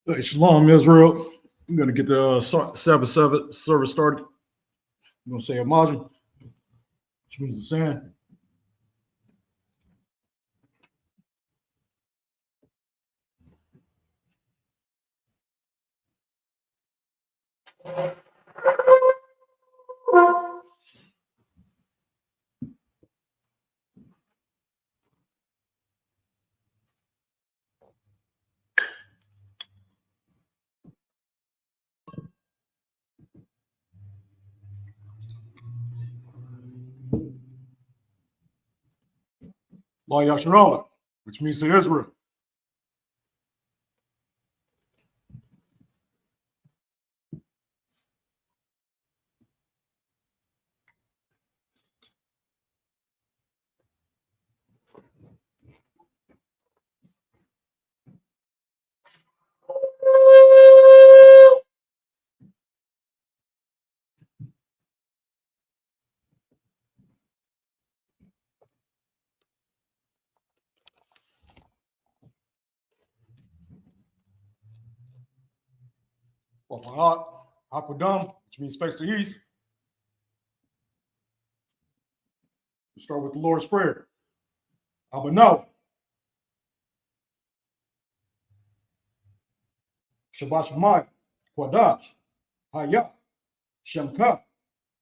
Hey, Shalom, Israel. I'm going to get the Sabbath service started. I'm going to say a margin, which means the sand. La Yasharala, which means to Israel. Or Ma'at, Akwadam, which means face to east. We start with the Lord's Prayer. Abanaw. Shabbat Shemayim, Kwadash, Haya, Shemka,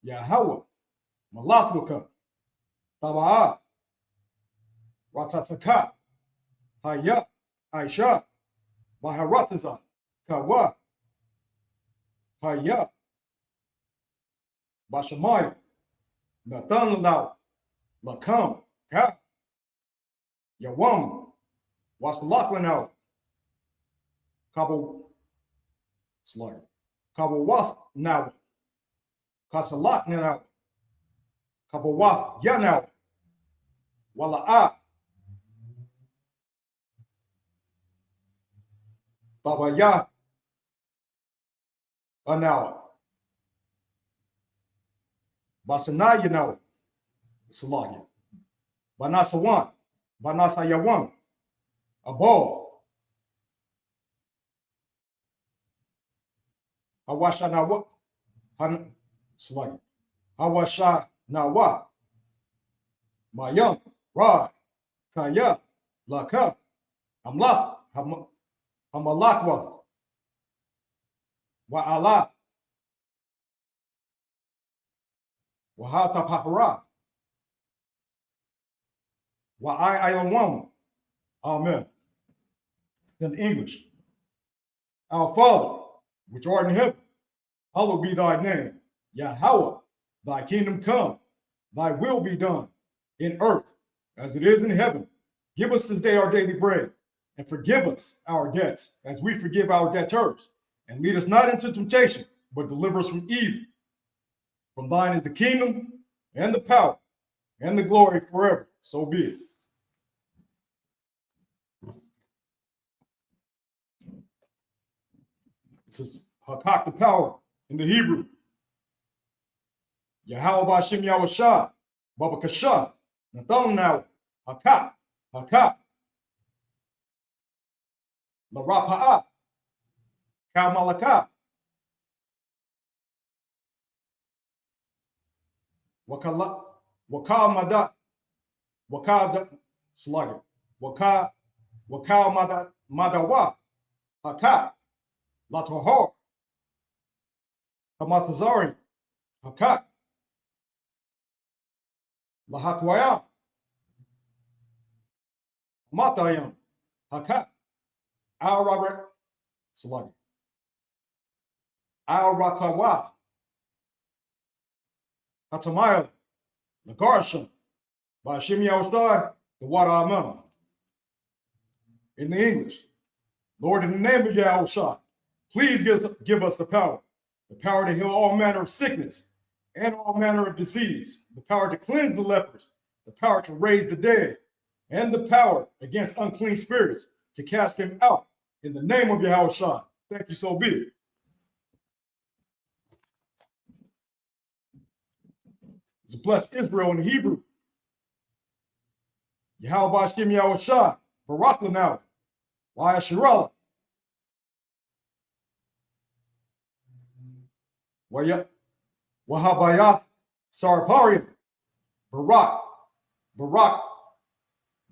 Yahweh, Malachluka, Taba'ah, Ratasaka, Haya, Aisha, Baharataza, Kawa, Haya, Bashamayim, Natan Lanao, Lakam, Ka, Yawam, Wasalaklanao, Kabo, Slaughter, Kabo Wath now, Kasalak now, Kabo Wath Yanao, Wala'a, Baba Ya, Anao, Basanaya now, Salaya, Banasawan, Banasayawan, Abo, Hawasha Nawa, Han Slaya, Hawasha Nawa, Mayam, Ra, Kaya, Laka, Amlak, Hamalakwa, Wa'ala, Wahata Papara, Wa'ai Ayawam. Amen. In English, our Father, which art in heaven, hallowed be thy name. Yahweh, thy kingdom come, thy will be done in earth as it is in heaven. Give us this day our daily bread, and forgive us our debts as we forgive our debtors. And lead us not into temptation, but deliver us from evil. From thine is the kingdom, and the power, and the glory forever. So be it. This is Hakak the power in the Hebrew. Yahweh Ba'Shem Yahweh Shah, Baba Kasha, Nathan now, Hakak, Hakak, La Rapa'a, Ka Malaka, Wakala, Waka Madat, Waka Slugger, Waka Madawa, Hakak, La Tohor, Hamatazari, Hakak, La Hakwaya, Matayam, Hakak, Al Robert Slugger, Al Rakawa, Hatamaya, Lagarshan, Ba'Shem Yahushai, the water Amen. In the English, Lord, in the name of Yahushua, please give us the power to heal all manner of sickness and all manner of disease, the power to cleanse the lepers, the power to raise the dead, and the power against unclean spirits to cast them out in the name of Yahushua. Thank you, so be it. To bless Israel in Hebrew. Yahweh Ba'Shem Yahushua, Barak Lanau, Wa'asharallah, Wahabayat Sarparian, Barak,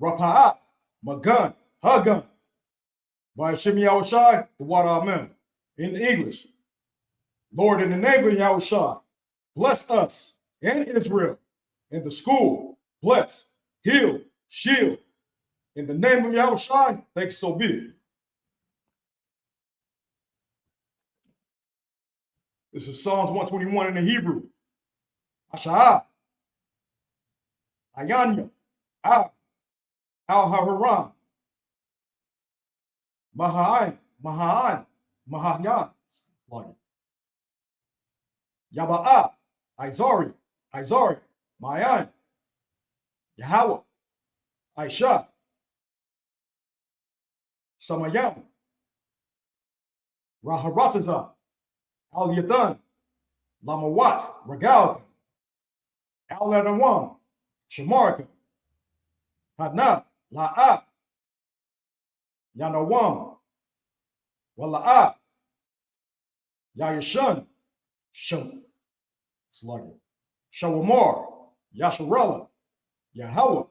Rapa'at, Magun, Hagun, by Shimi Yahushai, the water amen. In English, Lord, in the name of Yahushai, bless us and Israel. In the school, bless, heal, shield. In the name of Yahushai, thank you, so be it. This is Psalms 121 in the Hebrew. Asha'ah, Ayanya, Al-Haran, Mahayan, Yaba'a, Izari, Mayan, Yahweh, Aisha, Samayam, Raharataza, Al-Yadan, Lamawat, Regal, Al-Ladawam, Shamarka, Hadna, La'a, Yanawam, Wala'a, Yayashan, Shawamar, Yasharella, Yahweh,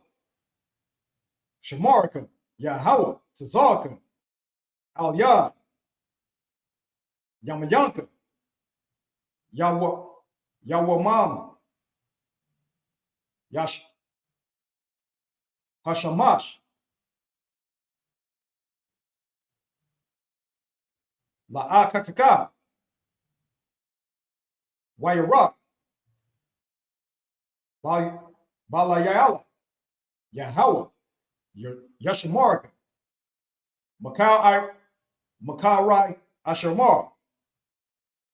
Shamarka, Yahweh, Tzalka, Al-Yad, Yamayanka, Yawamam, Hashamash, La'akakaka, Wayara, Balayala, Yahweh, Yashamarka, Makarai, Ashamar,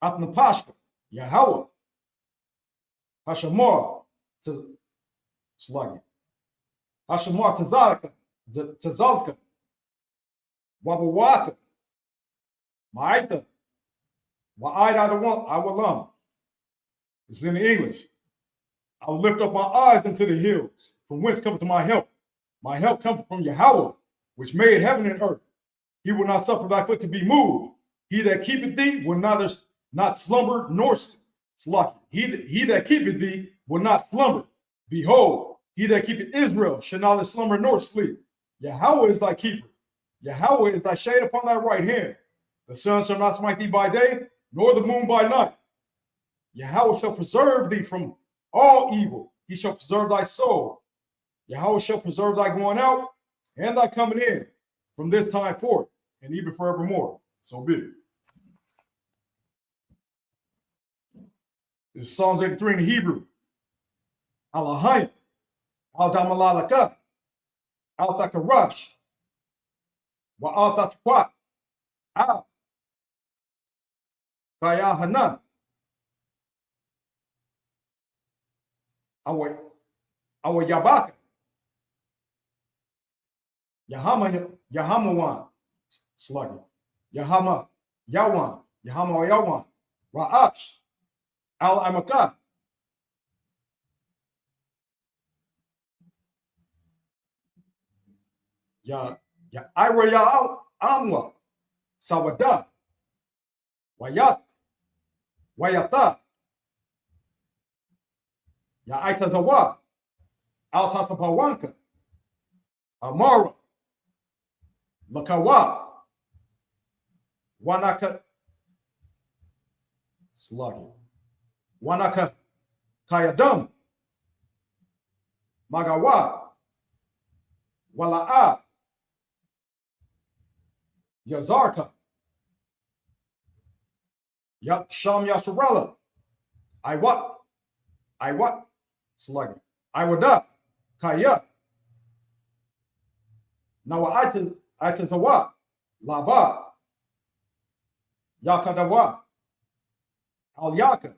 Atnapashka, Yahweh, Hashamar, Sluggy, Hashamar Tazalka, Wabawaka, Ma'aita, Wa'aida It's in English. I will lift up my eyes into the hills, from whence cometh my help. My help cometh from Yahweh, which made heaven and earth. He will not suffer thy foot to be moved. He that keepeth thee will not slumber nor sluck. He that keepeth thee will not slumber. Behold, he that keepeth Israel shall neither slumber nor sleep. Yahweh is thy keeper. Yahweh is thy shade upon thy right hand. The sun shall not smite thee by day, nor the moon by night. Yahweh shall preserve thee from all evil. He shall preserve thy soul. Yahweh shall preserve thy going out and thy coming in from this time forth and even forevermore. So be it. This is Psalms 83 in the Hebrew. Alahayim, Al-Damalalaka, Al-Takarash, Wa-Al-Tatquat, Al-Kayahanan, Awayabaka, Yahamawan, Sluggy, Yawan, Ra'ach, Al-Amaka, Iraya Amwa, Sawada, Wayata, Aitazawa, Altasapawanka, Amara, Lakawa, Wanaka, Sluggy, Wanaka, Kayadam, Magawa, Wala'a, Yazarka, Sham Yasharella, Iwat, Sluggy, Iwada, Kaya, Nawa Aitazawa, Laba, Yakadawa, Al-Yaka,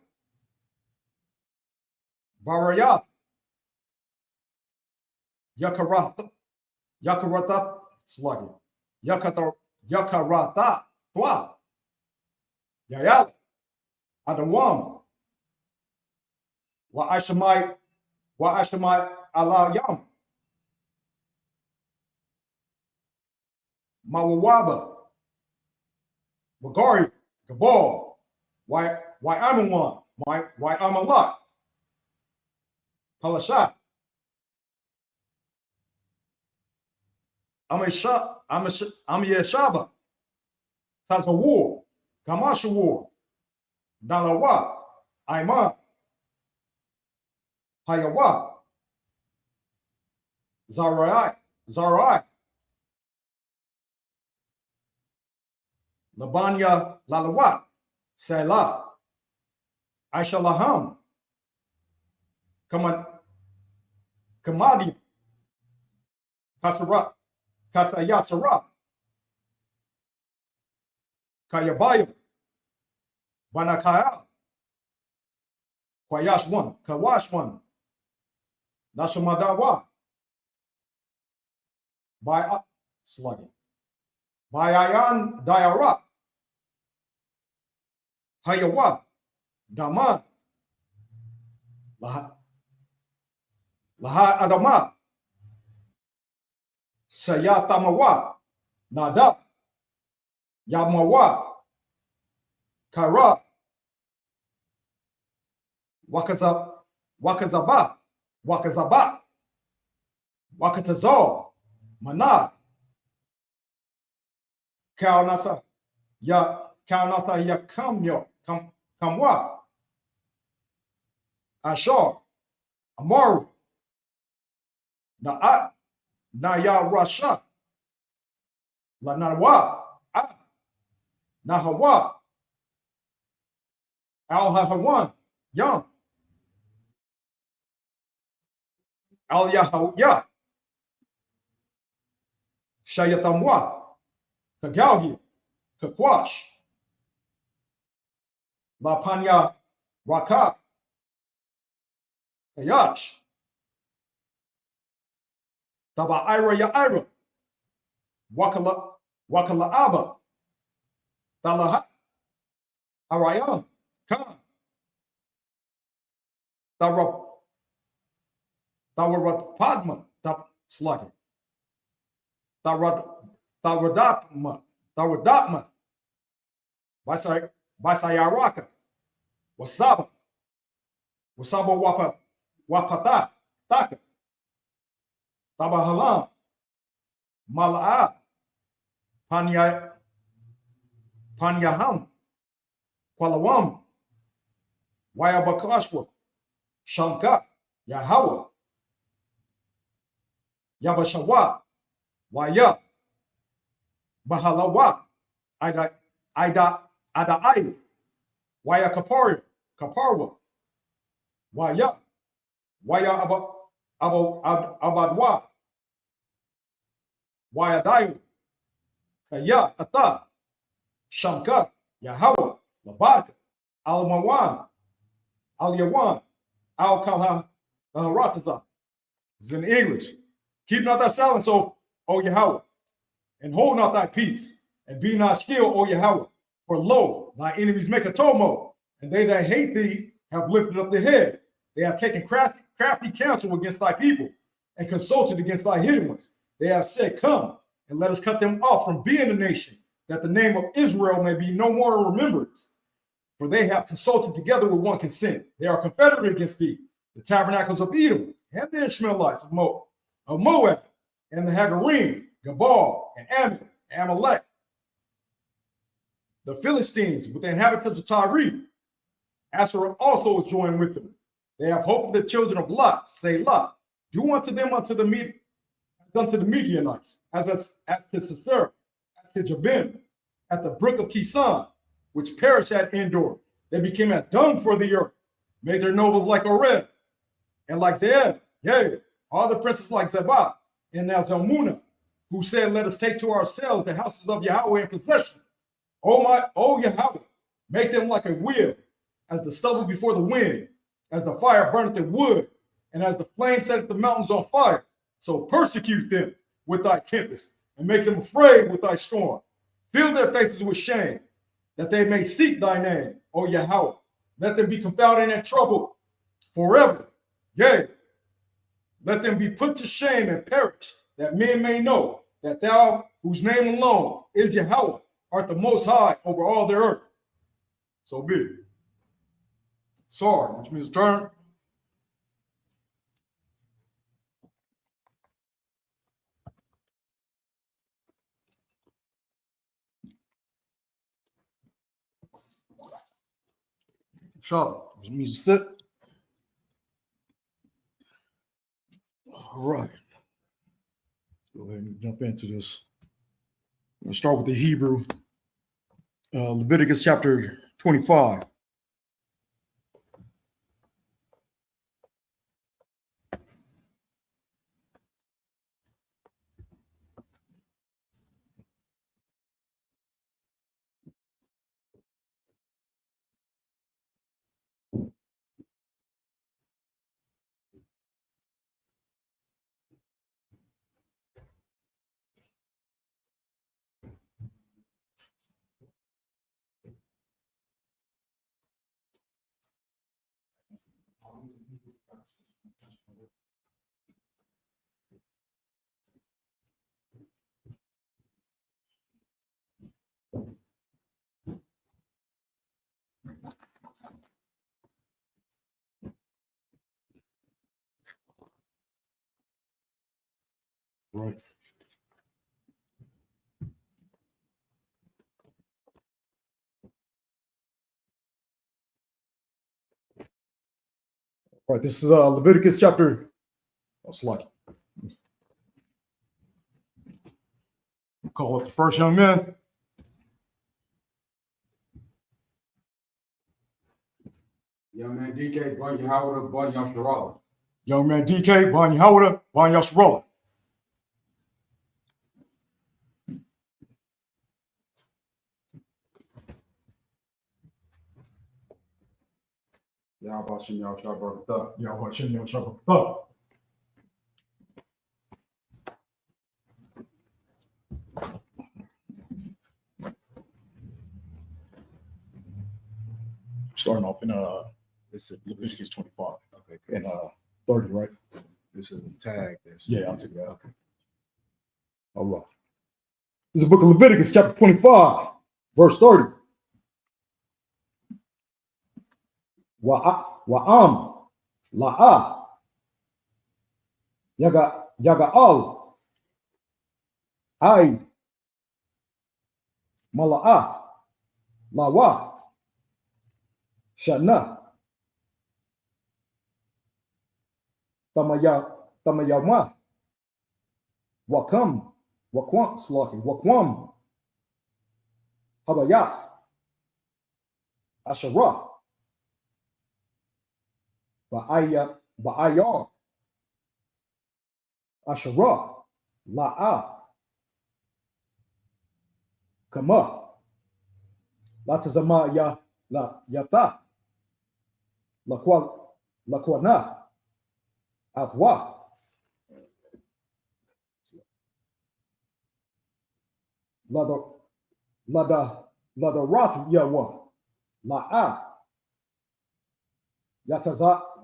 Barayat, Yakarata, Sluggy, Yakarata, Twa, Yayal, Adawam, Wa Ashamai Allah Yam, Mawawaba, Wagari, Gabal, I'm a one, why I'm a lot. Palashat. I'm a Yeshaba. That's a war. Kamasha war. Dalawa. Aiman. Hayawa. Zarai. Labanya Lalawat. Selah. Aisha Laham. Kamadi. Kasarat. Kasayasara. Kayabayim. Banakaya. Kwayashwan. Kawashwan. Nashamadawa. By slugging. By Ayan Dayara. Hayawa. Daman. Laha Adama. Sayatamawa. Nada. Yamawa. Kara. Wakazaba. Wakatazal. Mana. Kaunasa ya kamyo. Kamwa. Ashar. Amaru. Naya Rasha. La Nawa. Nahawa. Al Hahawan. Yam. Al Yahawya. Shayatamwa. Kagalhi. Kakwash. La Panya Raka. Kayash. Taba Ira Ya Ira. Wakala Abba. Talaha. Arayam. Khan. Tawarat Padma. Slugging. Tawadatma. Basayaraka. Wasaba Wapata. Taka. Tabahalam. Mala'a. Panyaham. Kwalawam. Wayabakashwa. Shanka. Yahawa. Yabashawa. Waya. Bahalawa. Adai. Waya Kaparwa. Waya Abadwa. Wayadayu. Kaya Ata. Shamka. Yahawa. Labaka. Al-Mawan. Al-Yawan. Al-Kalha. It's in English. Keep not thy silence, O Yahweh, and hold not thy peace, and be not still, O Yahweh. For lo, thy enemies make a tumult, and they that hate thee have lifted up their head. They have taken crafty counsel against thy people, and consulted against thy hidden ones. They have said, come, and let us cut them off from being a nation, that the name of Israel may be no more in remembrance. For they have consulted together with one consent. They are confederate against thee, the tabernacles of Edom, and the Ishmaelites of Moab, and the Hagarenes, Gabal, and Ammon, and Amalek. The Philistines with the inhabitants of Tyre. Asher also is joined with them. They have hoped the children of Lot, say Lot, do unto them unto the Midianites, as to Sisera, as to Jabin, at the brook of Kisan, which perished at Endor. They became as dung for the earth, made their nobles like Oreb, and like Zeeb, yea, all the princes like Zebah, and now Zalmunna, who said, let us take to ourselves the houses of Yahweh in possession. O Yahweh, make them like a wheel, as the stubble before the wind, as the fire burneth the wood, and as the flame setteth the mountains on fire. So persecute them with thy tempest, and make them afraid with thy storm. Fill their faces with shame, that they may seek thy name, O Yahweh. Let them be confounded and troubled forever. Yea, let them be put to shame and perish, that men may know that thou, whose name alone is Yahweh, art the most high over all the earth. So be it. Sorry, which means turn. Shabbat, which means sit. All right. Let's go ahead and jump into this. I'm going to start with the Hebrew. Leviticus chapter 25. Right. All right, this is Leviticus chapter. Oh, slide. Call up the first young man. Young man DK, Bunny Howard, Bunny Yasharala. Young man DK, Bunny Howard, Bunny Yasharala. Yahweh Shem Yahweh Barakatah. Yahweh Shem Yahweh Shabbat. Starting off in This is Leviticus 25 okay. and 30, right? This is a tag. Yeah, I'll take it. Okay. All right. This is the book of Leviticus, chapter 25, verse 30. Wa'am la'a yaga'al ay mala'a lawa shana tamayama wakwam habayath asherah ba'ayar asherah la'a kama latazama yata lakwana atwa lada rat yawa la'a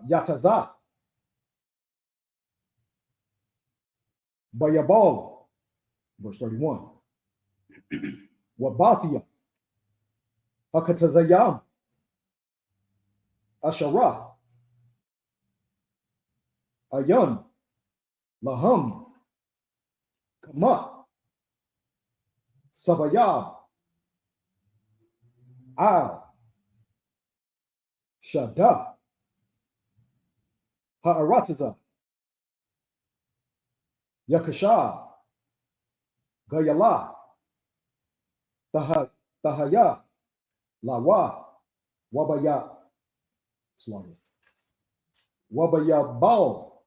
yataza bayabal, verse 31. Wabathia hakatazayam ashara ayan laham kama sabayab al shada ha'aratiza yakasha gayala tahaya lawa wabaya slaughter wabaya bao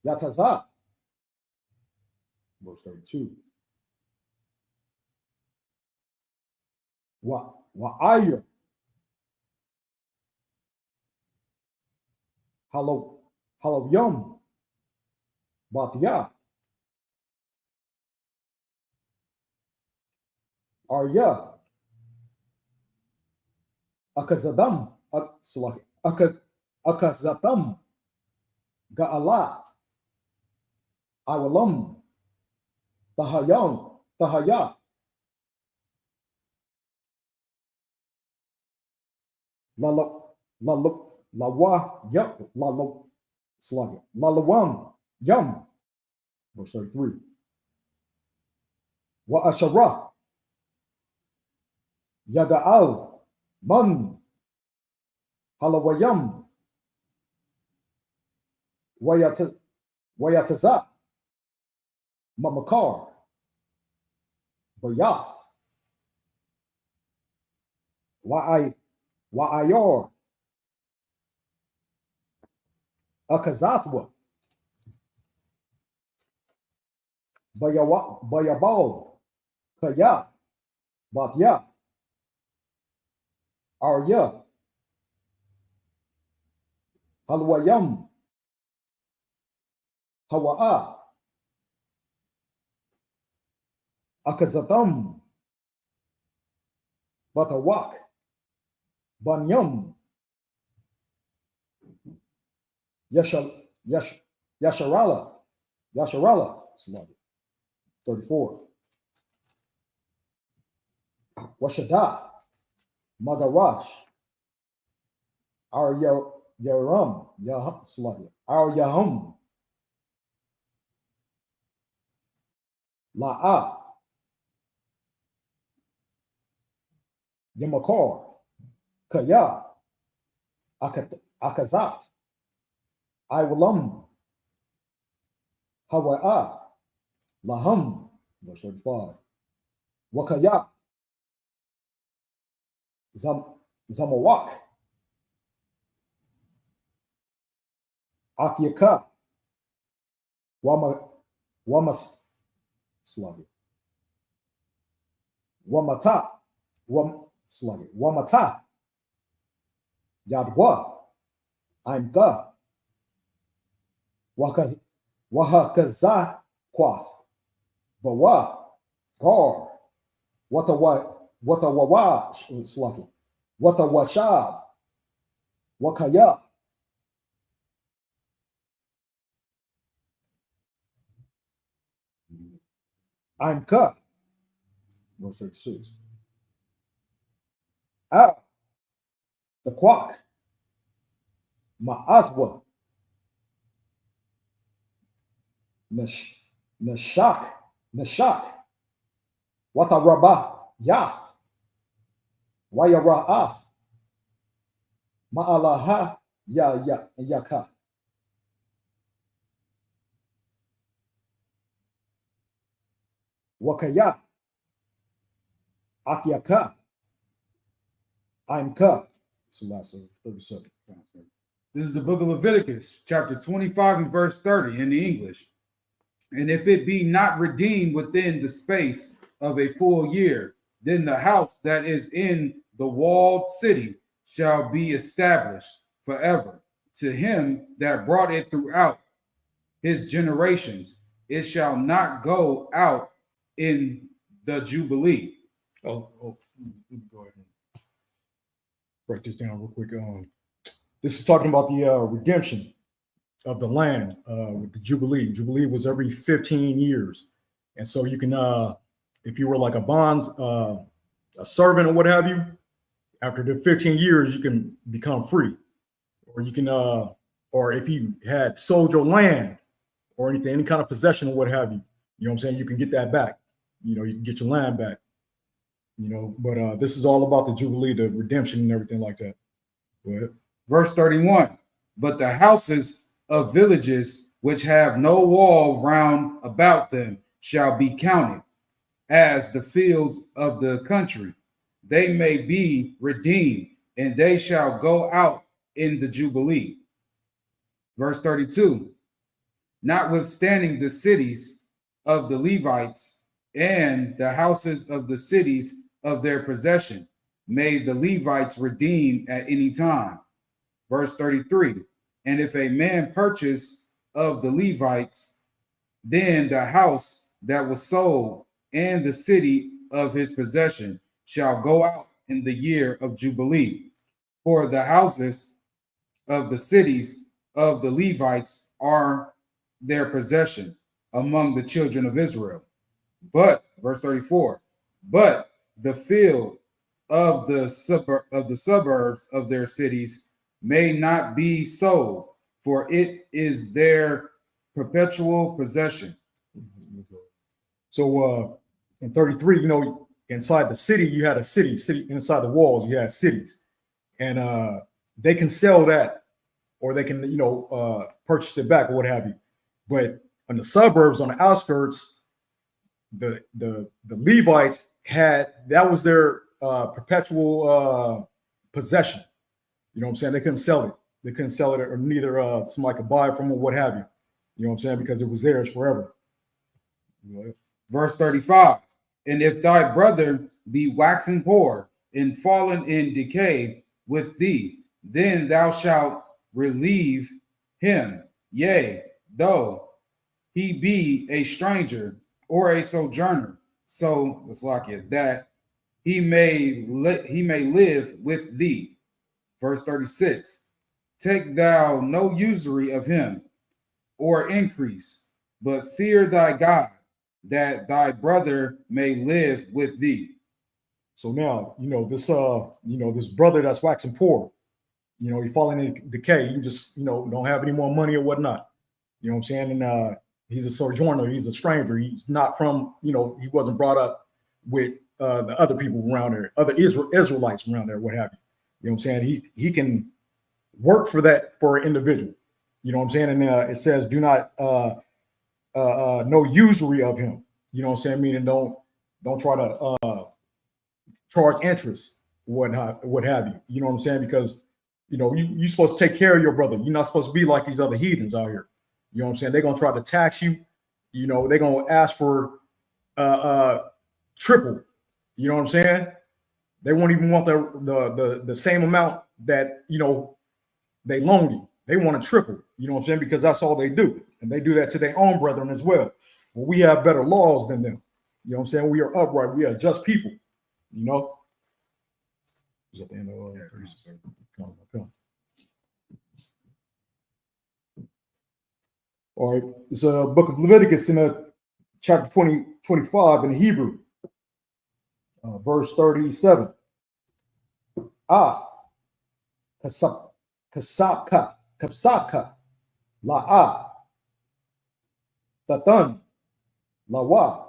yataza, verse 32. Wa'ayr halo yom bathya arya akazadam akazatam ga'alat awalam tahaya la wa yum la lo slug it la lawam yum. Verse 33. Wa ashara yada'al man halawayam wayataza mamakar bayath wa'ayor akazatwa bayabal kaya batya arya halwayam hawa'a akazatam batawak banyam yasharala 34. Washada magarash our yaram yahum our yahum la'a yamakar kaya akazat iwalam hawa'a laham. Verse 35. Wakaya zamawak akyaka wamas sluggy wamata wamata yadwa I'm ga wahakaza quath bawa gar what a wawa sluggy what a washab wakaya I'm ka. Verse 36. Ah, the quack. Ma'athwa. Nashak. Wataraba yath. Wayara'ath. Ma'alaha yaka. Wakaya. Akyaka. I'm ka. It's the last of 37. This is the book of Leviticus, chapter 25 and verse 30 in the English. And if it be not redeemed within the space of a full year, then the house that is in the walled city shall be established forever. To him that brought it throughout his generations, it shall not go out in the Jubilee. Let me go ahead and break this down real quick. This is talking about the redemption of the land with the Jubilee. Jubilee was every 15 years. And so you can, if you were like a bond, a servant or what have you, after the 15 years, you can become free. Or you can, or if you had sold your land or anything, any kind of possession or what have you, you know what I'm saying? You can get that back. You know, you can get your land back. You know, but this is all about the Jubilee, the redemption and everything like that. Go ahead. Verse 31, but the houses of villages which have no wall round about them shall be counted as the fields of the country. They may be redeemed, and they shall go out in the Jubilee. Verse 32, notwithstanding the cities of the Levites and the houses of the cities of their possession, may the Levites redeem at any time. Verse 33, and if a man purchase of the Levites, then the house that was sold and the city of his possession shall go out in the year of Jubilee. For the houses of the cities of the Levites are their possession among the children of Israel. But, verse 34, but the field of the suburbs of their cities may not be sold, for it is their perpetual possession. So in 33, you know, inside the city, you had a city inside the walls, you had cities. And they can sell that or they can, you know, purchase it back or what have you. But in the suburbs, on the outskirts, the Levites had that was their perpetual possession. You know what I'm saying? They couldn't sell it. They couldn't sell it, or neither somebody could buy it from them, or what have you. You know what I'm saying? Because it was theirs forever. Verse 35. And if thy brother be waxen poor and fallen in decay with thee, then thou shalt relieve him. Yea, though he be a stranger or a sojourner, so let's lock it, that he may live with thee. Verse 36. Take thou no usury of him or increase, but fear thy God, that thy brother may live with thee. So now, you know, this brother that's waxing poor, you know, he falling in decay. You just, you know, don't have any more money or whatnot. You know what I'm saying? And he's a sojourner, he's a stranger. He's not from, you know, he wasn't brought up with the other people around there, other Israelites around there, what have you. You know what I'm saying? He can work for an individual. You know what I'm saying? And it says, do not no usury of him. You know what I'm saying? Meaning don't try to charge interest, what have you. You know what I'm saying? Because you know you're supposed to take care of your brother. You're not supposed to be like these other heathens out here. You know what I'm saying? They're gonna try to tax you. You know, they're gonna ask for triple. You know what I'm saying? They won't even want the same amount that, you know, they loaned you. They want to triple. You know what I'm saying? Because that's all they do. And they do that to their own brethren as well. Well, we have better laws than them. You know what I'm saying? We are upright. We are just people. You know? Is at the end of come. All right. It's a book of Leviticus in chapter 25 in Hebrew. Verse 37. Kasaka, la'a, tatan, lawa,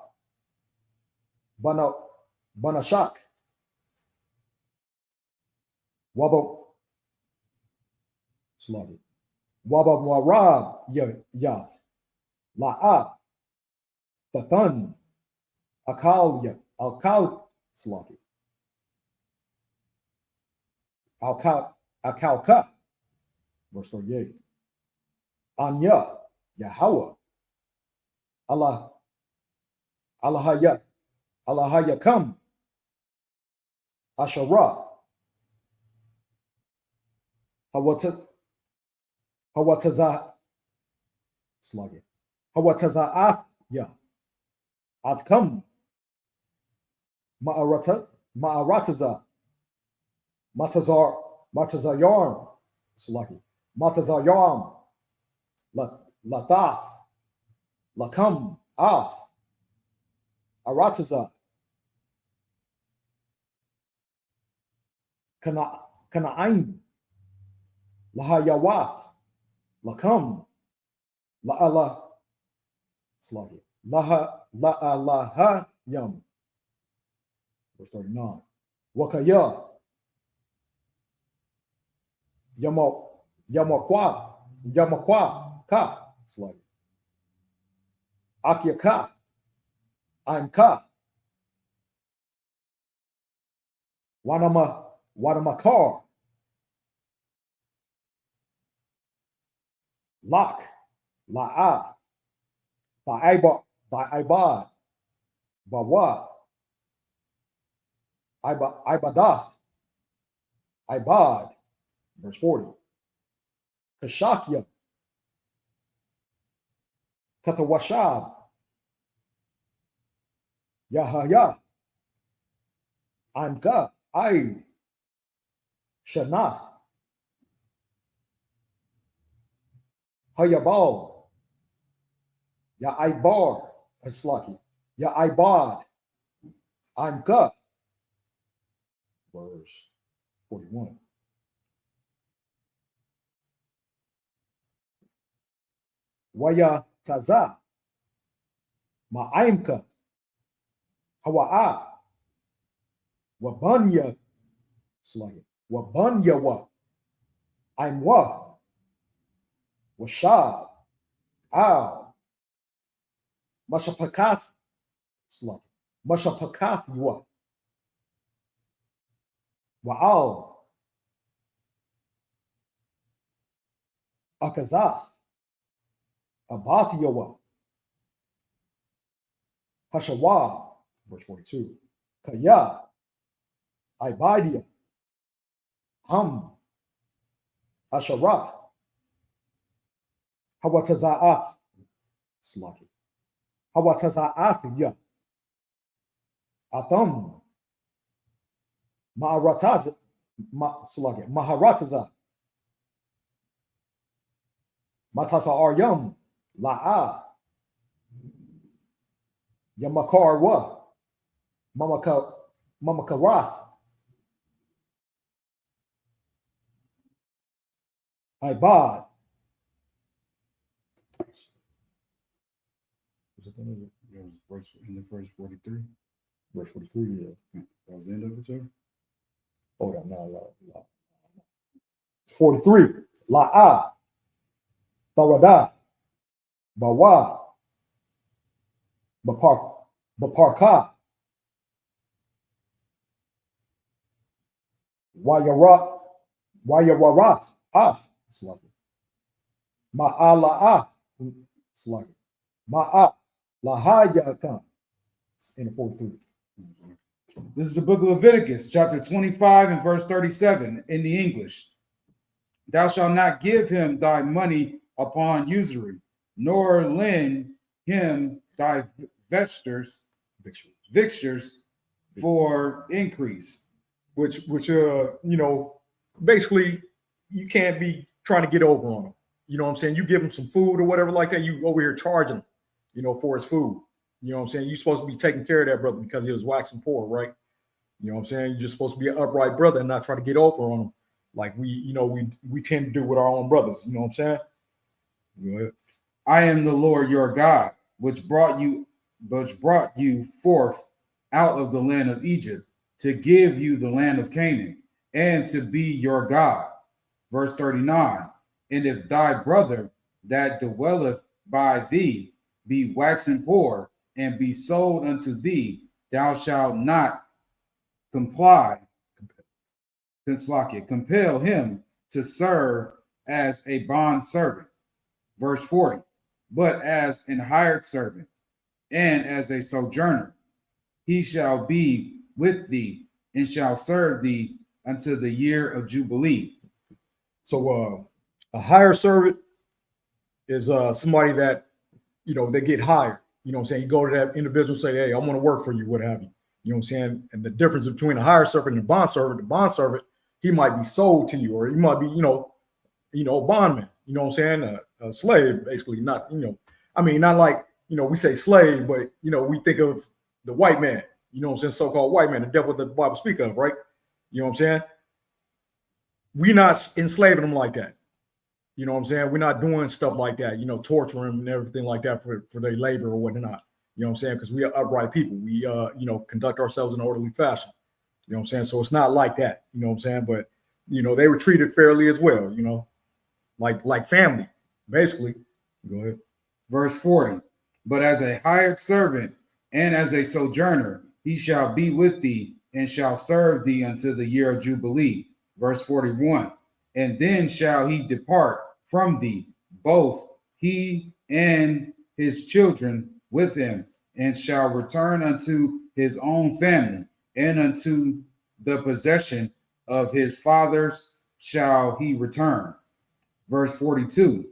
banashak, waba warab yath, la'a, tatan, akal slaki, akalka. Verse 38. Anya, Yahweh, Allahayakam, Asherah, Hawataza'ah, Adkam, Ma'arataza, Matazayarm, Slaki. Matazayam, Latath, Lakam, Ath, Arataza, Kana'ain, Lahayawath, Lakam, La'ala, Slaki, La'alahayam. Verse 39. Wakaya, Yamakwa ka slide. Akyaka, I'm ka. Wanamakar. Lak, la'a, ibad, bawa, ibadath, ibad. Verse 40. Kashakya, Katawashab, Yahaya, Amka, I, Shanath, Hayabal, Yaibar, Aslaki, Yaibad, Amka. Verse 41. Waya taza. Ma'aimka. Hawa'a. Wabanya. Slug it. Wabanya wa. Aimwa. Washab. Al. Mashapakath. Slug it. Mashapakath wa. Wa'al. Akazath. Abathyawa. Hashawa. Verse 42. Kaya. Ibadia. Hum. Asharah. Hawataza'ath. Slaki. Hawataza'ath ya. Atham. Ma'arataz. Slaki. Maharataza. Matasa aryam. La'a. Yamakar wa. Mamakarath. Ibad. Was it in the first 43? Verse 43, yeah. That was the end of it, sir? Hold on, no. 43. La'a. Tharada. Bawa. Baparka. Wayawarath. Af. Sluggy. Ma'ala'a. Sluggy. Ma'a. Lahayatan. In the 43. This is the book of Leviticus, chapter 25 and verse 37 in the English. Thou shalt not give him thy money upon usury, nor lend him thy vextures for increase. Which basically you can't be trying to get over on them. You know what I'm saying? You give him some food or whatever like that, you over here charging him, for his food. You know what I'm saying? You're supposed to be taking care of that brother because he was waxing poor, right? You know what I'm saying? You're just supposed to be an upright brother and not try to get over on him like we tend to do with our own brothers. You know what I'm saying? Go ahead. I am the Lord your God, which brought you forth out of the land of Egypt, to give you the land of Canaan, and to be your God. Verse 39. And if thy brother that dwelleth by thee be waxen poor, and be sold unto thee, thou shalt not compel him to serve as a bond servant. Verse 40. But as an hired servant and as a sojourner, he shall be with thee and shall serve thee unto the year of Jubilee. So a hired servant is somebody that, they get hired. You know what I'm saying? You go to that individual, say, hey, I want to work for you, what have you. You know what I'm saying? And the difference between a hired servant and a bond servant, he might be sold to you, or he might be, a bondman. You know what I'm saying? A slave, basically. Not, not like, we say slave, but, we think of the white man. You know what I'm saying? So-called white man, the devil that the Bible speak of, right? You know what I'm saying? We're not enslaving them like that. You know what I'm saying? We're not doing stuff like that, torturing them and everything like that for their labor or whatnot. You know what I'm saying? Because we are upright people. We, conduct ourselves in an orderly fashion. You know what I'm saying? So it's not like that. You know what I'm saying? But, they were treated fairly as well, like family, basically. Go ahead. Verse 40. But as a hired servant and as a sojourner, he shall be with thee and shall serve thee until the year of Jubilee. Verse 41. And then shall he depart from thee, both he and his children with him, and shall return unto his own family, and unto the possession of his fathers shall he return. Verse 42.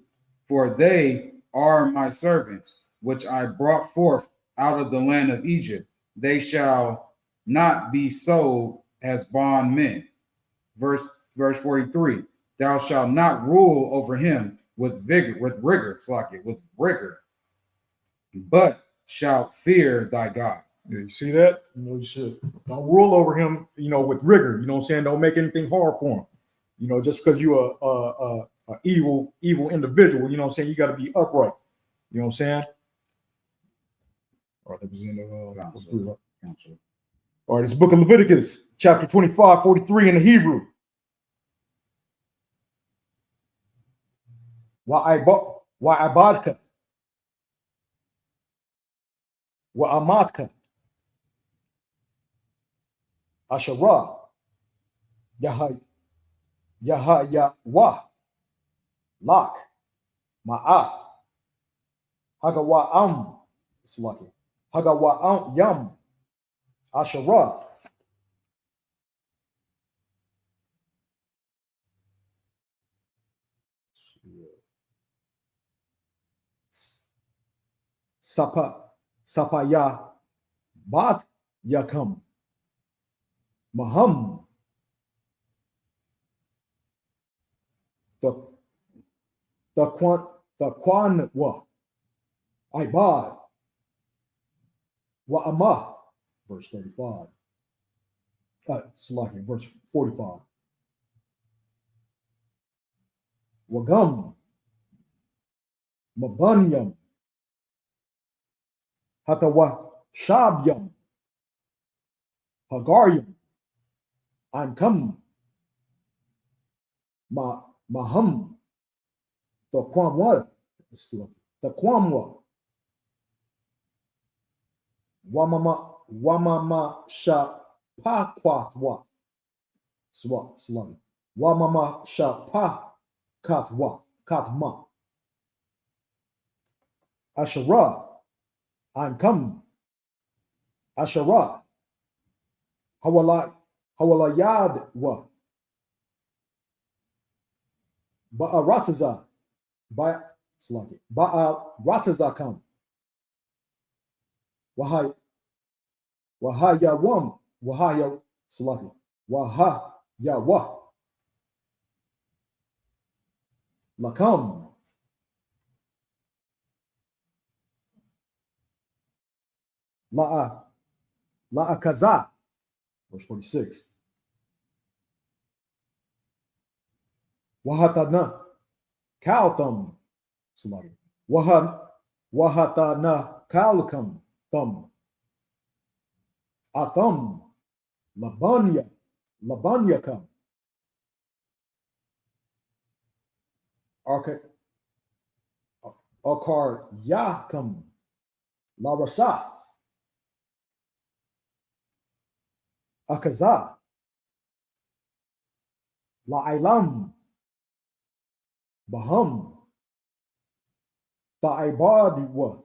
For they are my servants, which I brought forth out of the land of Egypt. They shall not be sold as bondmen. Verse 43. Thou shalt not rule over him with rigor, but shalt fear thy God. Yeah, you see that? You should don't rule over him, with rigor. You know what I'm saying? Don't make anything hard for him. Just because you're a evil individual, you know what I'm saying? You got to be upright. You know what I'm saying? All right, that was the end of Counsel. 43, right? Counsel. All right, it's the book of Leviticus, chapter 25, 43 in the Hebrew. Wa'abadka, wa'amatka, Asherah, Yahayawah, Lak, Ma'ath, Hagawa'am, it's lucky, Hagawa'am, Yam, Asherah, Sapaya, Bath, Yakam, Maham, the Kwanwa, Ibad, Wa'amah, verse 35. Slaki, verse 45. Wagam, Mabanyam, Hatawa Shabyam, Hagaryam, Ankam, Maham, the Kwamwa, the Kwamwa, Wamama Sha Pakwathwa, Slug, Wamama Sha Kathwa, Kathma, Asherah, Ankam, Asherah, Hawalayad wa, Ba'arataza, Ba'aratazakam, Wahayawam, Wahaya Slaki, Wahayawa, Lakam, La'akaza, verse 46. Wahatana, Kaltham, Slaki, Wahatana, Kalkam, Thumb, Atham, Labanyakam, Akar Yakam, Larasath, Akaza, La'ilam, Baham, Ta'ibad wa,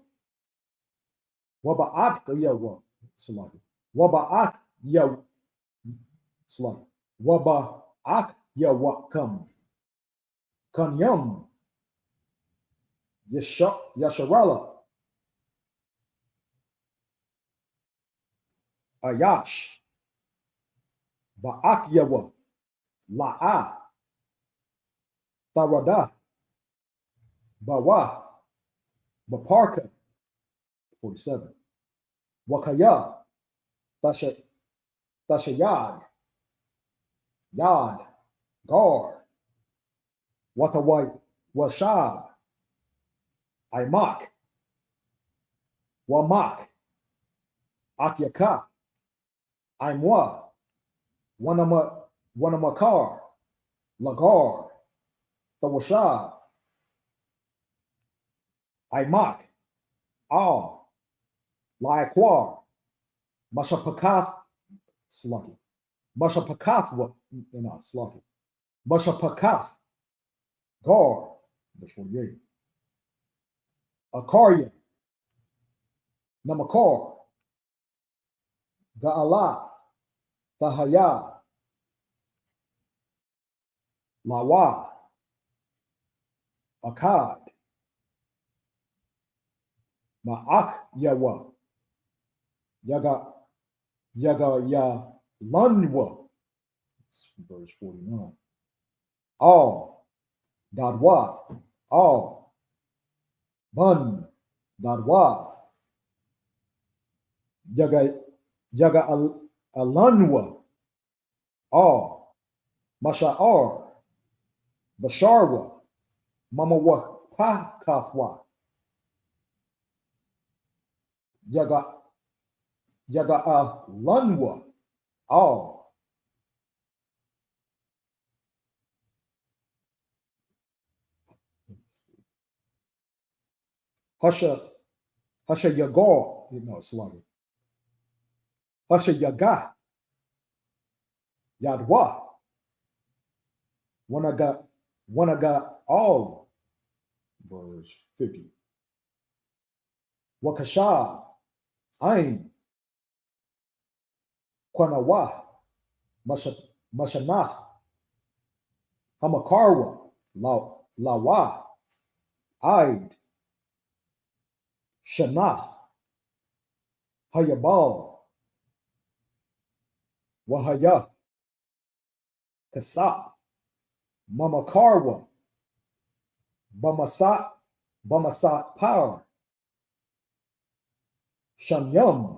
Waba'at yawa, Salaki, Waba'at yaw, Salaki, Waba'at yawakam, Kanyam, Yasharala, Ayash, Ba'ak yawa, La'a, Tarada, Bawa, Baparka, 47. Wakaya, Tashayad, Yad, Gar, Watawai, Washab, Imak, Wamak, Akyaka, Imwa, Wanamakar, Lagar, Tawashab, Imak, Al, Laiquar, Mashapakath, Sluggy, Mashapakath, what, Sluggy, Mashapakath, Gar, verse 48, Akarya, Namakar, Ga'ala, Tahaya, Lawa, Akkad, Ma'ak Yawa, Yaga Ya Lanwa, verse 49. All, Dadwa, all, Bun, Dadwa, Yaga Alanwa, all, Masha'ar, Basharwa, Mamawa Pa Kathwa, yaga lanwa all. Hasha yagar, sluggy. Hasha yaga yadwa. Wanaga all. Verse 50. Wakasha ain kwanawa mashanach hamakarwa lawa aid shanach hayabal wahaya kasa mamakarwa bamasat power shanyam.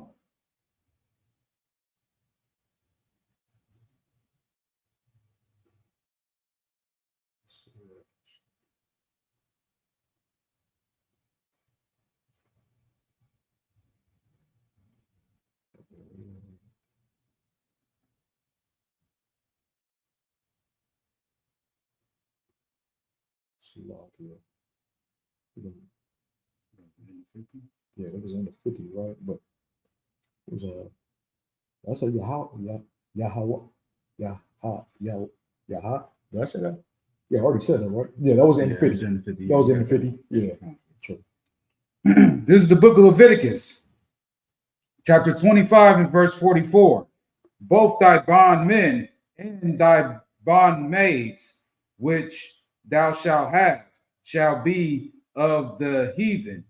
Yeah, it was in the 50, right? But it was that's a Yahweh. Did I say that? Yeah, I already said that, right? Yeah, that was in the 50. That was in the 50. Yeah, true. This is the book of Leviticus, chapter 25 and verse 44. Both thy bondmen and thy bondmaids, which thou shalt have, shall be of the heathen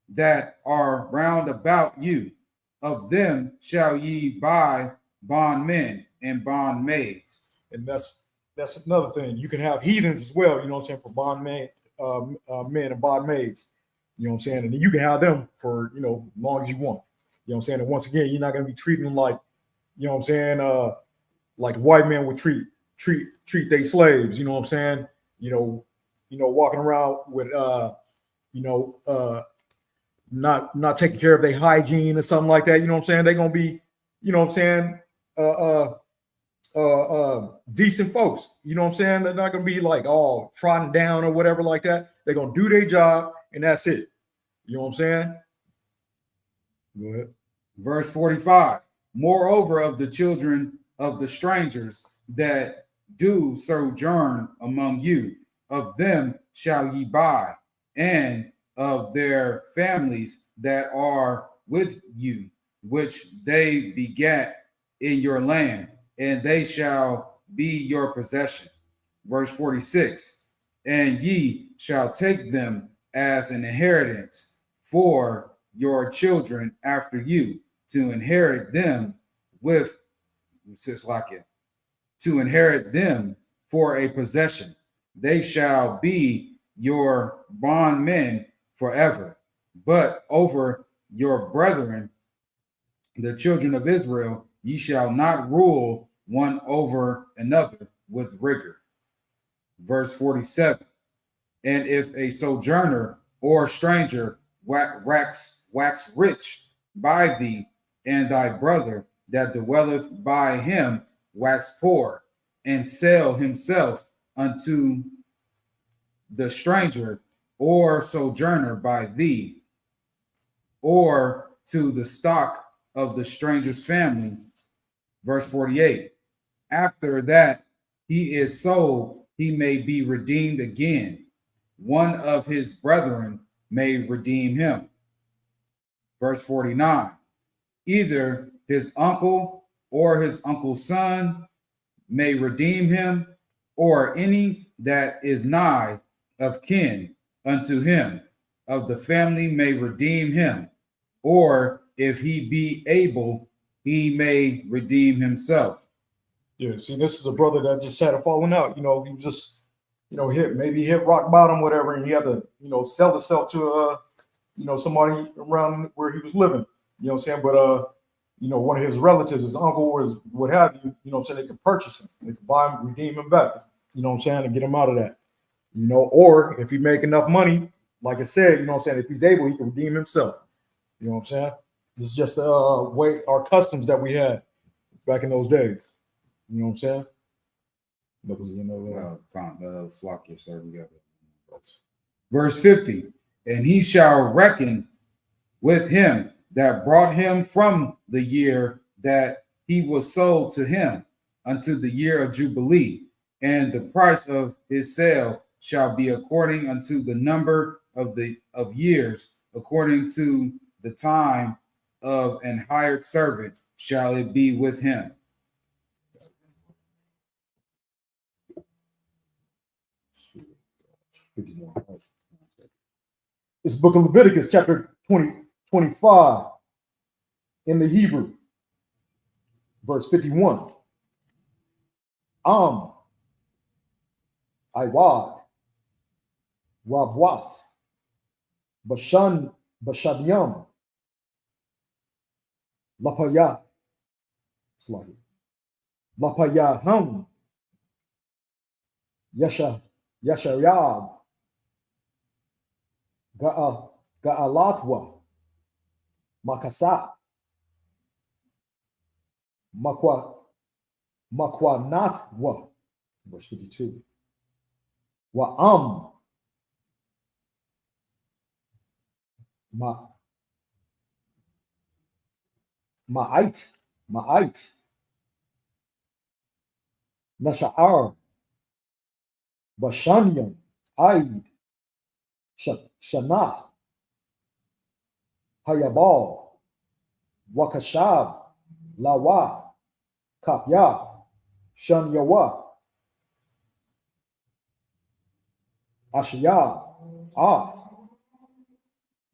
that are round about you. Of them shall ye buy bondmen and bondmaids. And that's another thing. You can have heathens as well, you know what I'm saying, for bondmen, men and bondmaids. You know what I'm saying? And you can have them for, as long as you want. You know what I'm saying? And once again, you're not going to be treating them like, you know what I'm saying, like white men would treat their slaves, you know what I'm saying? Walking around with not taking care of their hygiene or something like that, you know what I'm saying? They're gonna be, you know what I'm saying, decent folks, you know what I'm saying? They're not gonna be like all trodden down or whatever like that. They're gonna do their job and that's it. You know what I'm saying? Go ahead. Verse 45. Moreover, of the children of the strangers that do sojourn among you, of them shall ye buy, and of their families that are with you, which they begat in your land, and they shall be your possession. Verse 46. And ye shall take them as an inheritance for your children after you, to inherit them with to inherit them for a possession. They shall be your bondmen forever. But over your brethren, the children of Israel, ye shall not rule one over another with rigor. Verse 47. And if a sojourner or stranger wax rich by thee, and thy brother that dwelleth by him wax poor, and sell himself unto the stranger or sojourner by thee, or to the stock of the stranger's family. Verse 48. After that he is sold, he may be redeemed again. One of his brethren may redeem him. Verse 49. Either his uncle or his uncle's son may redeem him, or any that is nigh of kin unto him of the family may redeem him, or if he be able, he may redeem himself. Yeah, see, this is a brother that just had a falling out. He was just, hit rock bottom, whatever, and he had to, sell himself to, somebody around where he was living. You know what I'm saying? But one of his relatives, his uncle or his what have you, you know what I'm saying, they could purchase him. They could buy him, redeem him back, you know what I'm saying, and get him out of that. Or if he make enough money, like I said, you know what I'm saying, if he's able, he can redeem himself. You know what I'm saying? This is just way our customs that we had back in those days. You know what I'm saying? That was, Slock your sir, we got it. Verse 50, and he shall reckon with him that brought him from the year that he was sold to him unto the year of Jubilee, and the price of his sale shall be according unto the number of years, according to the time of an hired servant shall it be with him. This book of Leviticus, chapter 25, in the Hebrew, verse 51. Iwad, Rabwath, Bashadyam, Lapaya, Lapayaham, Yashayab, Gaalatwa, Makasat, Makwanathwa, verse 52. Wa'am, Ma'ait, Nasha'ar, Bashanyam, Aid, Shanath, Hayabal, Wakashab, Lawa, Kapya, Shanyawa, Ashiyab, Ath,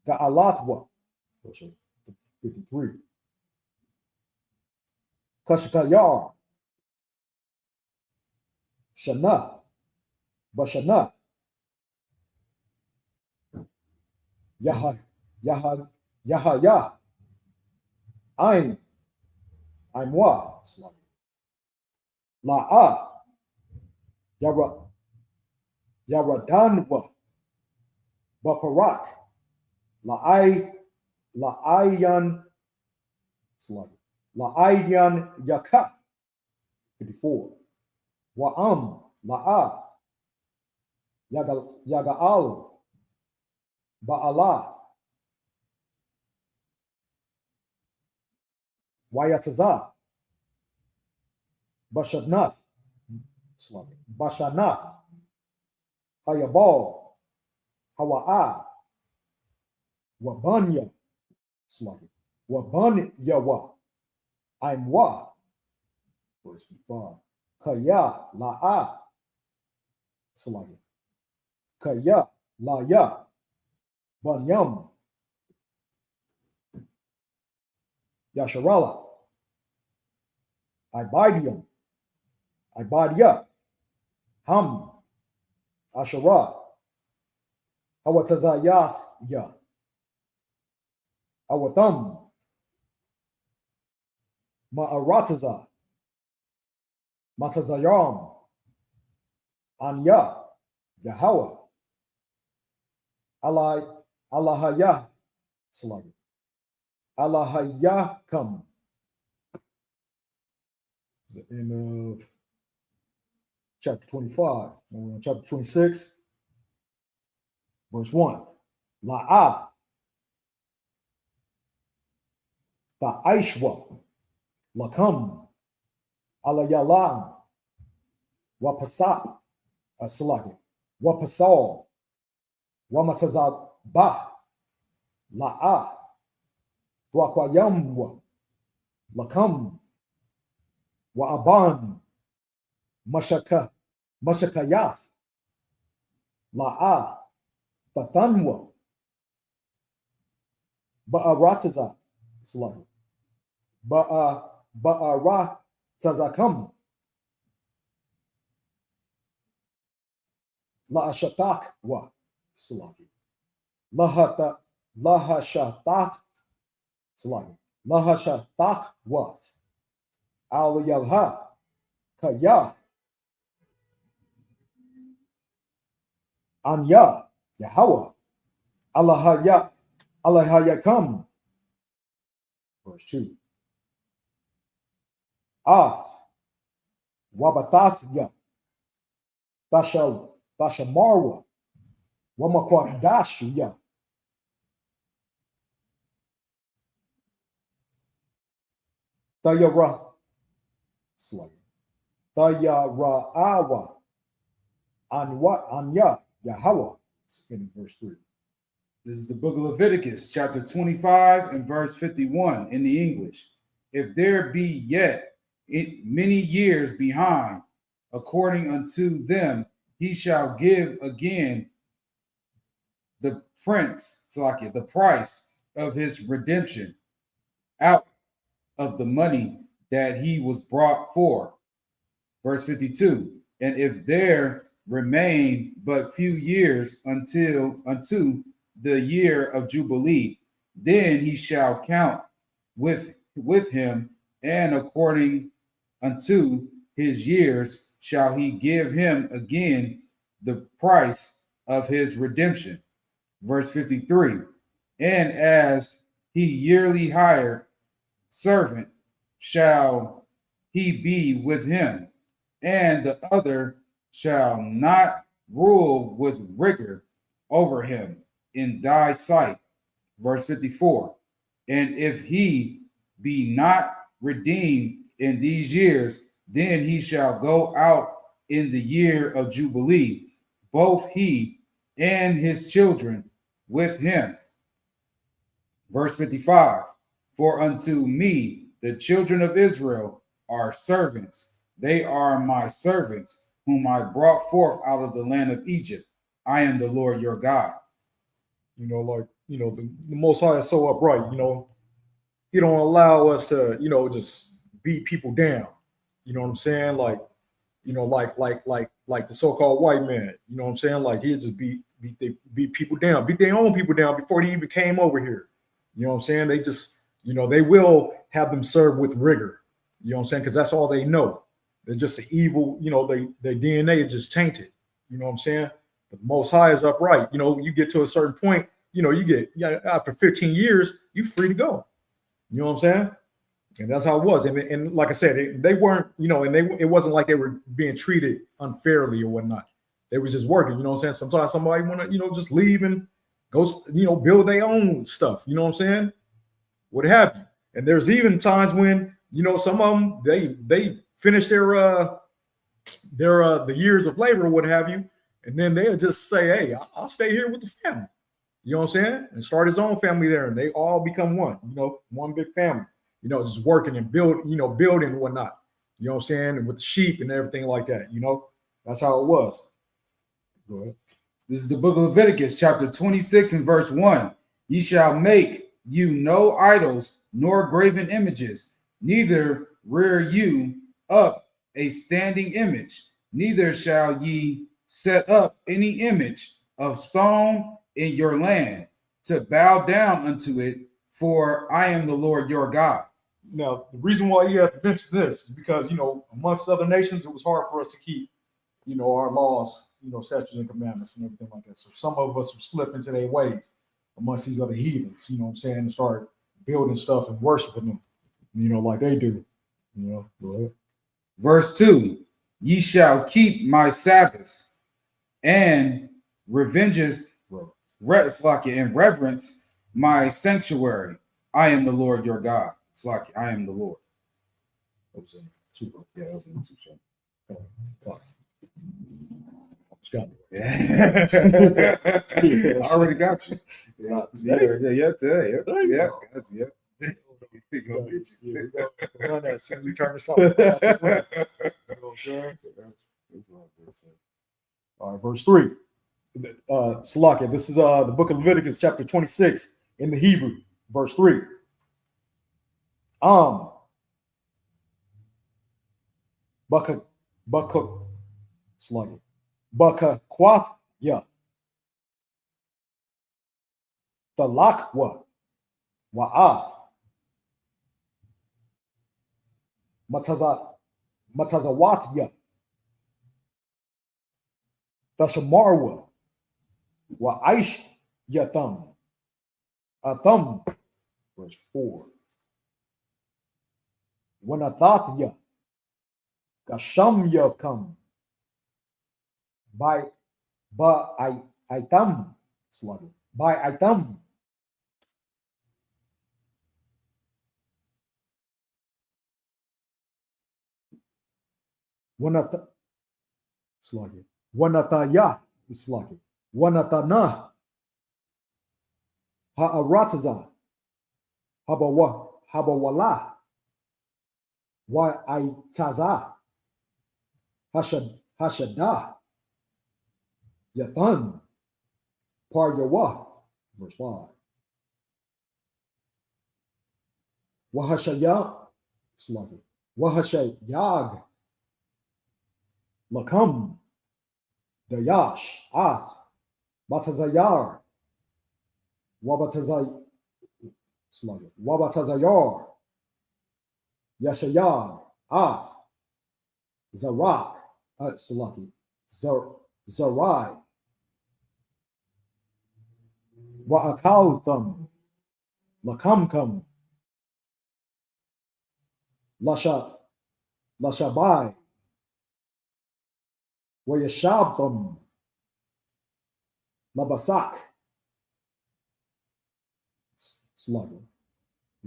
Ga'alatwa, verse 53. Kashkayar, Shana, Bashana, Yahaya, Aimwa, La'a, Yaradanwa, Baparak, La'ayan Yaka, 54. Wa'am, La'a, Yaga'al, Ba'ala, Wayataza, Bashanath, Hayabal, Hawa'a, Wabanya, Wabanyawa, Aimwa, verse 55. Kaya, La'a, Kaya, Laya, Banyam, Yasharala, Ibadium, Ibadia, Ham, Asherah, Hawatazayath, Ya, Awatam, Ma'arataza, Matazayam, Anya, Yahweh, Allahayah, Allahayakam. Is the end of chapter 25. Now we're on chapter 26, verse 1. La'a, Ta'aishwa, Lakam, Alayalam, Wapasap, Wapasal, Wamatazabah, La'a, Dwakwayamwa, Lakam, Wa'aban, Mashakayath, La'a, Tatanwa, Ba'arataza, Ba'aratazakam, La'ashatakwa, Lahashatak, Lahashatakwath, Al-Yalha, Kaya, Anya, Yahweh, Allahayakam, Verse 2. Ath Wabatathya Tashamarwa Wamakwadashuya Tayara Tayaraawa Anya Yahweh in verse 3. This is the book of Leviticus, chapter 25 and verse 51 in the English. If there be yet many years behind, according unto them, he shall give again the the price of his redemption out of the money that he was brought for. Verse 52. And if there remain but few years unto the year of Jubilee, then he shall count with him, and according unto his years shall he give him again the price of his redemption. Verse 53. And as he yearly hired servant shall he be with him, and the other shall not rule with rigor over him in thy sight. Verse 54. And if he be not redeemed in these years, then he shall go out in the year of Jubilee, both he and his children with him. Verse 55. For unto me the children of Israel are servants. They are my servants, whom I brought forth out of the land of Egypt. I am the Lord your God. The Most High is so upright. He don't allow us to, just beat people down. You know what I'm saying? Like the so-called white man. You know what I'm saying? Like he just beat people down, beat their own people down before they even came over here. You know what I'm saying? They just, they will have them served with rigor. You know what I'm saying? Because that's all they know. They're just an evil, their DNA is just tainted. You know what I'm saying? But the Most High is upright. You get to a certain point, after 15 years, you're free to go. You know what I'm saying? And that's how it was. And like I said, they weren't, it wasn't like they were being treated unfairly or whatnot. They was just working. You know what I'm saying? Sometimes somebody want to, just leave and go, build their own stuff. You know what I'm saying? What have you? And there's even times when, some of them, they finish the years of labor or what have you. And then they'll just say, hey, I'll stay here with the family. You know what I'm saying? And start his own family there. And they all become one, one big family, just working and building and whatnot. You know what I'm saying? And with the sheep and everything like that, that's how it was. Go ahead. This is the book of Leviticus, chapter 26 and verse 1. Ye shall make you no idols, nor graven images, neither rear you up a standing image, neither shall ye set up any image of stone in your land to bow down unto it, for I am the Lord your God. Now, the reason why you have to mention this is because, amongst other nations, it was hard for us to keep, our laws, statutes and commandments and everything like that. So some of us would slip into their ways amongst these other heathens, you know what I'm saying, and start building stuff and worshiping them, like they do. Go ahead. Verse 2, ye shall keep my Sabbaths and reverence my sanctuary. I am the Lord your God. It's like I am the Lord. That was in 2. Yeah, that was in 2. Come on. Got me. Yeah. I already got you. Yeah. Today. Go get you. Run that as soon as we turn this off. You know what I'm saying? All right, verse 3. Salakia, this is the book of Leviticus, chapter 26 in the Hebrew, verse 3. Baka ya talakwa wa'ath matazawath ya tashamarwa wa'aish yatam atam. Verse 4. Wanathathya. Kashamya come. By item. Sluggy. By item. Wanatha. Sluggy. Wanataya. Sluggy. Wanatana. Ha'arataza. Habawala. Wa aitaza. Hashada. Yatan. Paryawa. Verse 5. Wahashaya. Sluggy. Wahashayag. Lakam. Dayash. Ath. Batazayar. Wabatazay. Sluggy. Wabatazayar. Yashayag. Ath. Zarak. Sluggy. Zarai. Wa'akautham. Lakamkam. Lashabai. Wayashabtham. Labasak. Sluggy.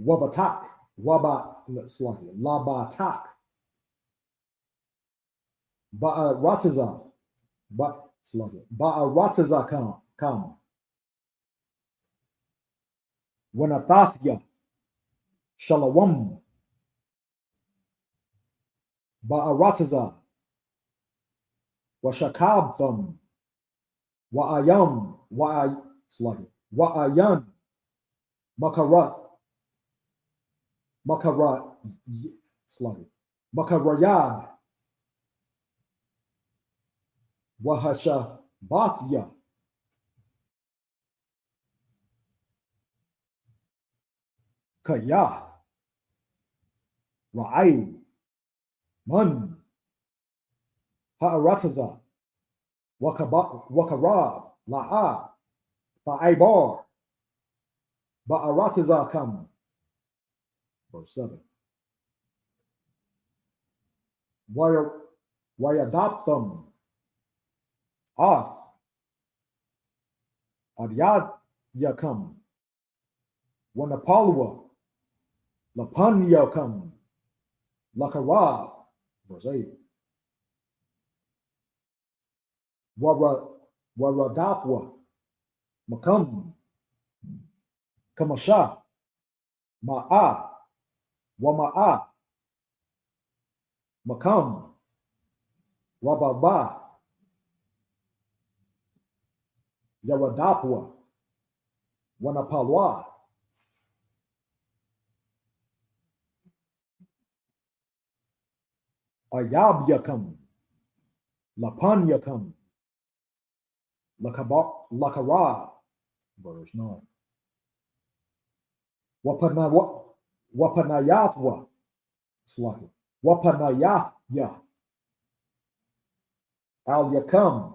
Wabatak. Sluggy. Labatak. Ba'arataza. Sluggy. Ba'arataza come. Wanathathya. Shalawam. Ba'arataza. Washakabtham. Wa'ayam. Sluggy. Wa'ayan. Makarat. Sluggy. Makarayad. Wahashabathya. Kaya. Ra'ayu. Man. Ha'arataza. Wakarab. La'a. Ba'aibar. Ba'arataza come. Verse 7. Wayadaptham. Ath. Adyad yakam. Wanapalwa. Lapan yakam. Lakarab. Verse 8. Waradapwa. Makam. Kamasha. Ma'a. Wama'a. Makam. Wababa. Yaradapwa. Wanapalwa. Ayab yakam. Lapan yakam. Lakarab. Verse 9. Wapanayathwa. Sluggy. Wapanayathya. Al yakam.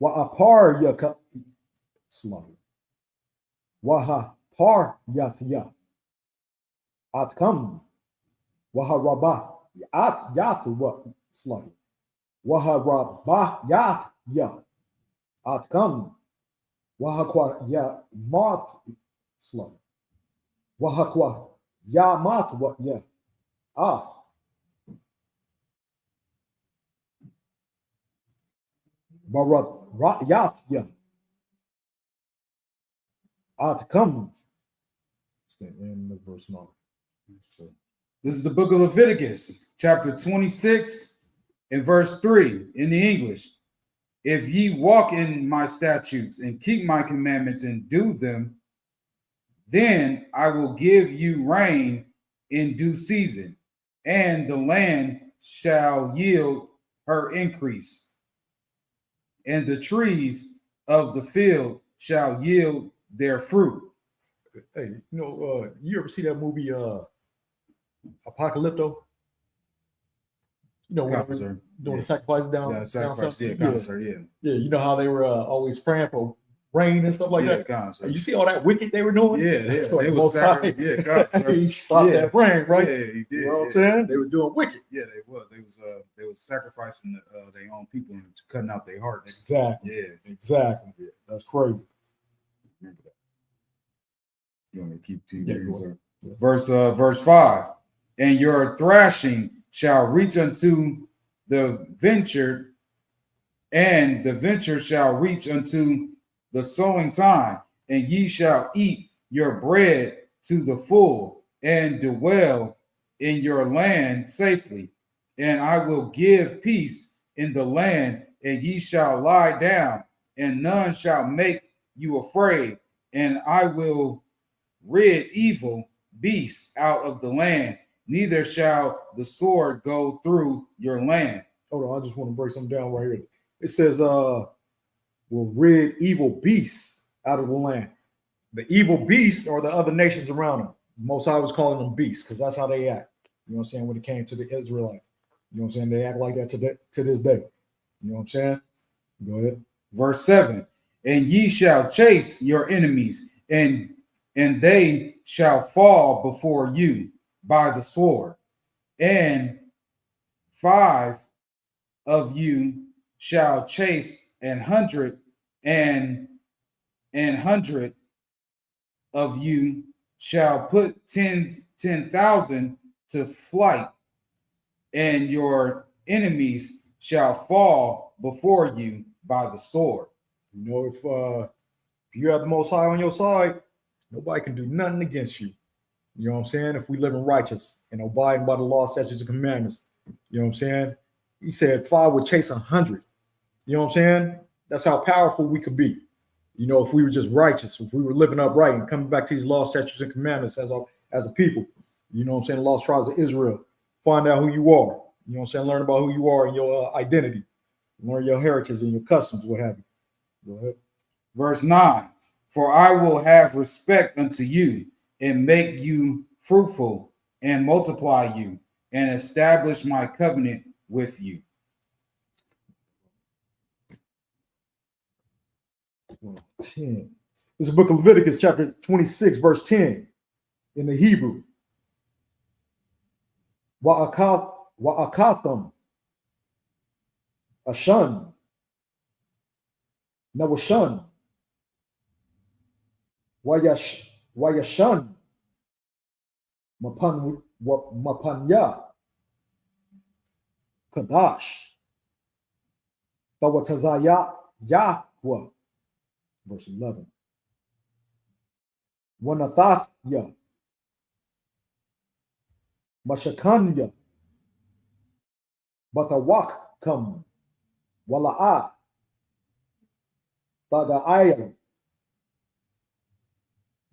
Wa'apar yakam. Sluggy. Wahapar yathya. Atkam. Waharaba. At yathwa. Sluggy. Waharaba yathya. Atkam. Wahakwa ya moth. Sluggy. Wahakwa ya moth. What ya? Ath. Barat yathya. Atkam. In the verse 9. This is the book of Leviticus, chapter 26 and verse 3 in the English. If ye walk in my statutes and keep my commandments and do them, then I will give you rain in due season, and the land shall yield her increase, and the trees of the field shall yield their fruit. Hey, you ever see that movie Apocalypto? Doing the sacrifices down Sacrifice, south? yeah. Yeah, you know how they were always praying for rain and stuff like yeah, that. God, so- You see all that wicked they were doing? yeah, That's yeah. what They the was Most High- God, so- he stopped yeah. that rain, right? Yeah, he did. You know what I'm yeah. saying? They were doing wicked. Yeah, they was sacrificing their own people and cutting out their hearts. Exactly. Yeah, Exactly. That's crazy. remember that. You want me to keep Yeah, reading, go sir? ahead. Verse 5. And your thrashing shall reach unto the venture, and the venture shall reach unto the sowing time, and ye shall eat your bread to the full, and dwell in your land safely. And I will give peace in the land, and ye shall lie down, and none shall make you afraid. And I will rid evil beasts out of the land, neither shall the sword go through your land. Hold on, I just want to break something down right here. It says, will rid evil beasts out of the land. The evil beasts are the other nations around them. Most I was calling them beasts because that's how they act. You know what I'm saying? When it came to the Israelites, you know what I'm saying? They act like that to this day. You know what I'm saying? Go ahead. Verse 7. And ye shall chase your enemies, and they shall fall before you by the sword. And 5 of you shall chase 100, and 100 of you shall put 10,000 to flight, and your enemies shall fall before you by the sword. You know, if you have the Most High on your side, nobody can do nothing against you. You know what I'm saying? If we live in righteous and abiding by the law, statutes, and commandments, you know what I'm saying? He said 5 would chase 100. You know what I'm saying? That's how powerful we could be. You know, if we were just righteous, if we were living upright and coming back to these law, statutes, and commandments as a people. You know what I'm saying? The lost tribes of Israel. Find out who you are. You know what I'm saying? Learn about who you are and your identity. Learn your heritage and your customs, what have you. Go ahead. Verse 9. For I will have respect unto you, and make you fruitful, and multiply you, and establish my covenant with you. Well, 10. This is the book of Leviticus, chapter 26, verse 10 in the Hebrew. Wa'akatham, Ashan, Nawashan, Wayashan, Mapanya, Kadash, Tawatazaya, Yahweh, verse 11. Wanathathya, Mashakanya, Batawakam, Wala'a, Tagaaya,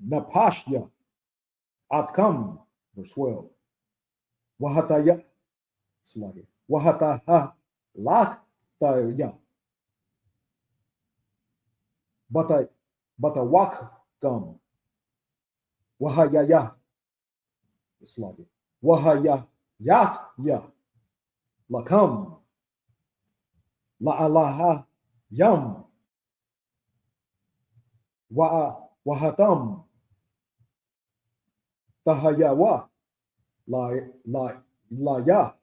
Napashya, Atkam, verse 12. Wahataya, Slagi, Wahataha, Laktaya, Batawakam, Wahayaya, Slagi, Wahaya, Yathya, Lakam, La'alaha, Yam, Wahatam, Tahayawa, Laya,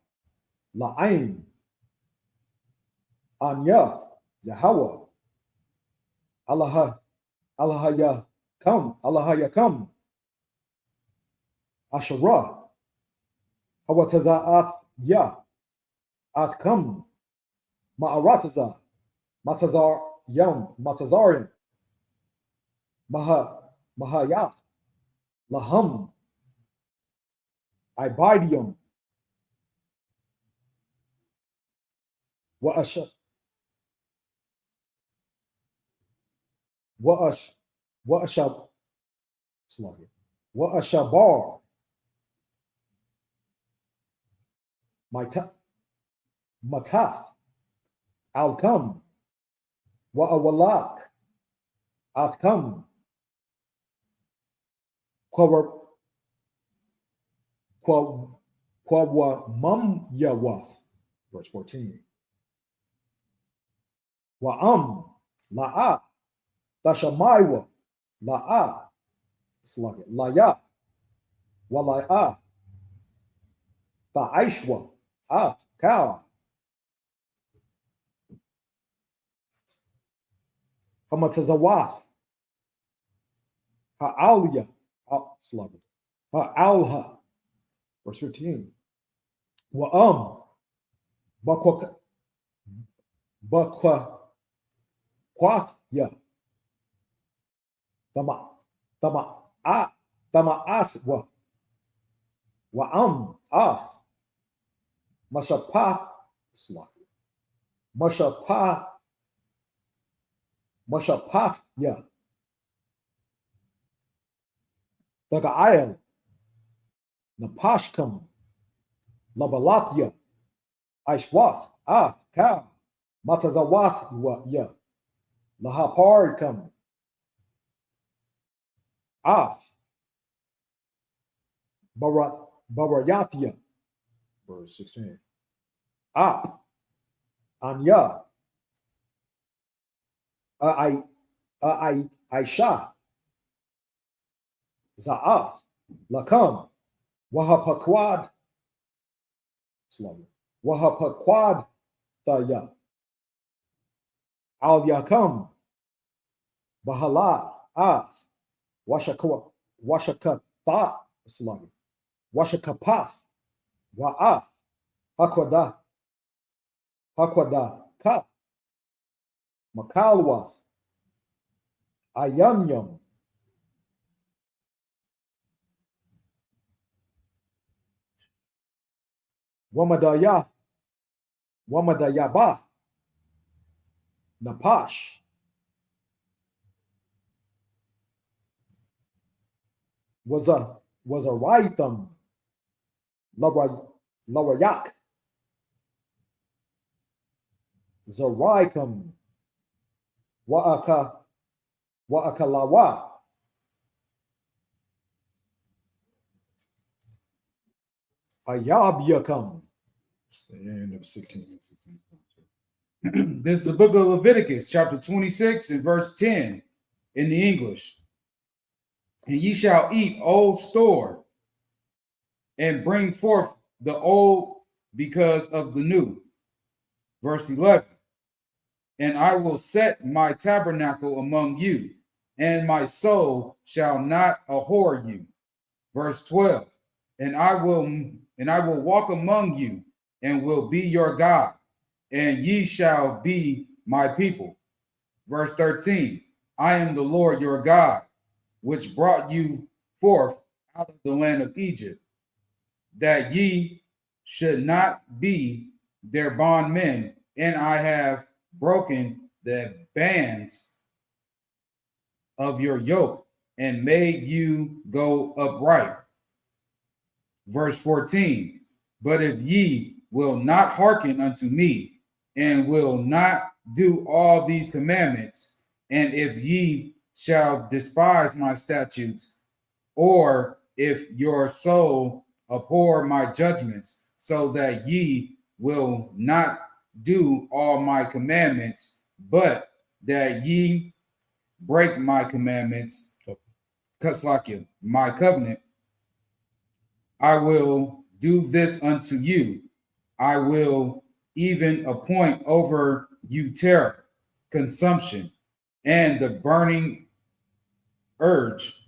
La'ain, Anya, Yahweh, Allahaya Kam, Asherah, Hawataza'at Ya, Atkam, Ma'arataza, Matazar Yam, Matazarim, Mahayat, Laham, Ibadium, Wa'ashabar, Matath, Alkam, Wa'awalak, Atkam, Kwawamam Yawath, verse 14. Wa'am, La'a, Tashamaiwa, la'a, slug it, laya, walaya, ta'aishwa, at, cow, hamatazawath, ha'alia, slug it, ha'alha, verse 15, wa'am, bakwa, quath, ya, tama aswa, wa'am, mashapath, slug it, mashapat, ya, tagaayal, napashkam, labalatya, aishwath, ka, matazawath, ya, lahaparkam, barayathya, verse 16, anya, aisha, za'ath, lakam, wahapakwad, wahapakwad, taya, al yakam, bahala, washakatha, washakapath, wa'ath, hakwada, ka, makalwath, ayamyam, wamadayabath, napash, was a raitam, larayak, zaraikum, wa'akalawa, ayabyakam. It's the end of 16. This is the book of Leviticus, chapter 26 and verse 10 in the English. And ye shall eat old store and bring forth the old because of the new. Verse 11. And I will set my tabernacle among you, and my soul shall not abhor you. Verse 12. And I will walk among you, and will be your God, and ye shall be my people. Verse 13. I am the Lord your God, which brought you forth out of the land of Egypt, that ye should not be their bondmen, and I have broken the bands of your yoke and made you go upright. Verse 14. But if ye will not hearken unto me, and will not do all these commandments, and if ye shall despise my statutes, or if your soul abhor my judgments, so that ye will not do all my commandments, but that ye break my commandments, my covenant, I will do this unto you. I will even appoint over you terror, consumption, and the burning urge,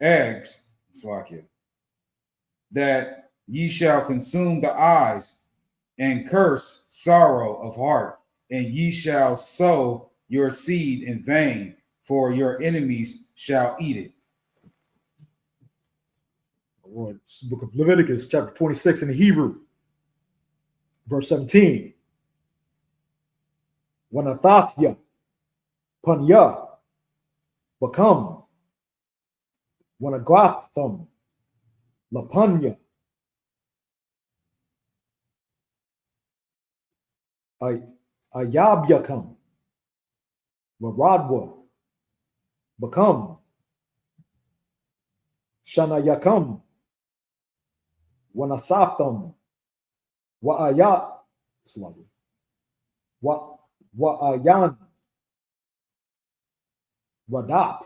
eggs, that ye shall consume the eyes, and curse sorrow of heart, and ye shall sow your seed in vain, for your enemies shall eat it. It's the book of Leviticus, chapter 26 in the Hebrew, verse 17. Wanathathya, Panya, Bakam, Wanagratham, Lapanya, Ayabyakam, Varadwa, Bakam, Shanayakam, Wanasaptam, Wa'ayat, Wa'ayan, Radap.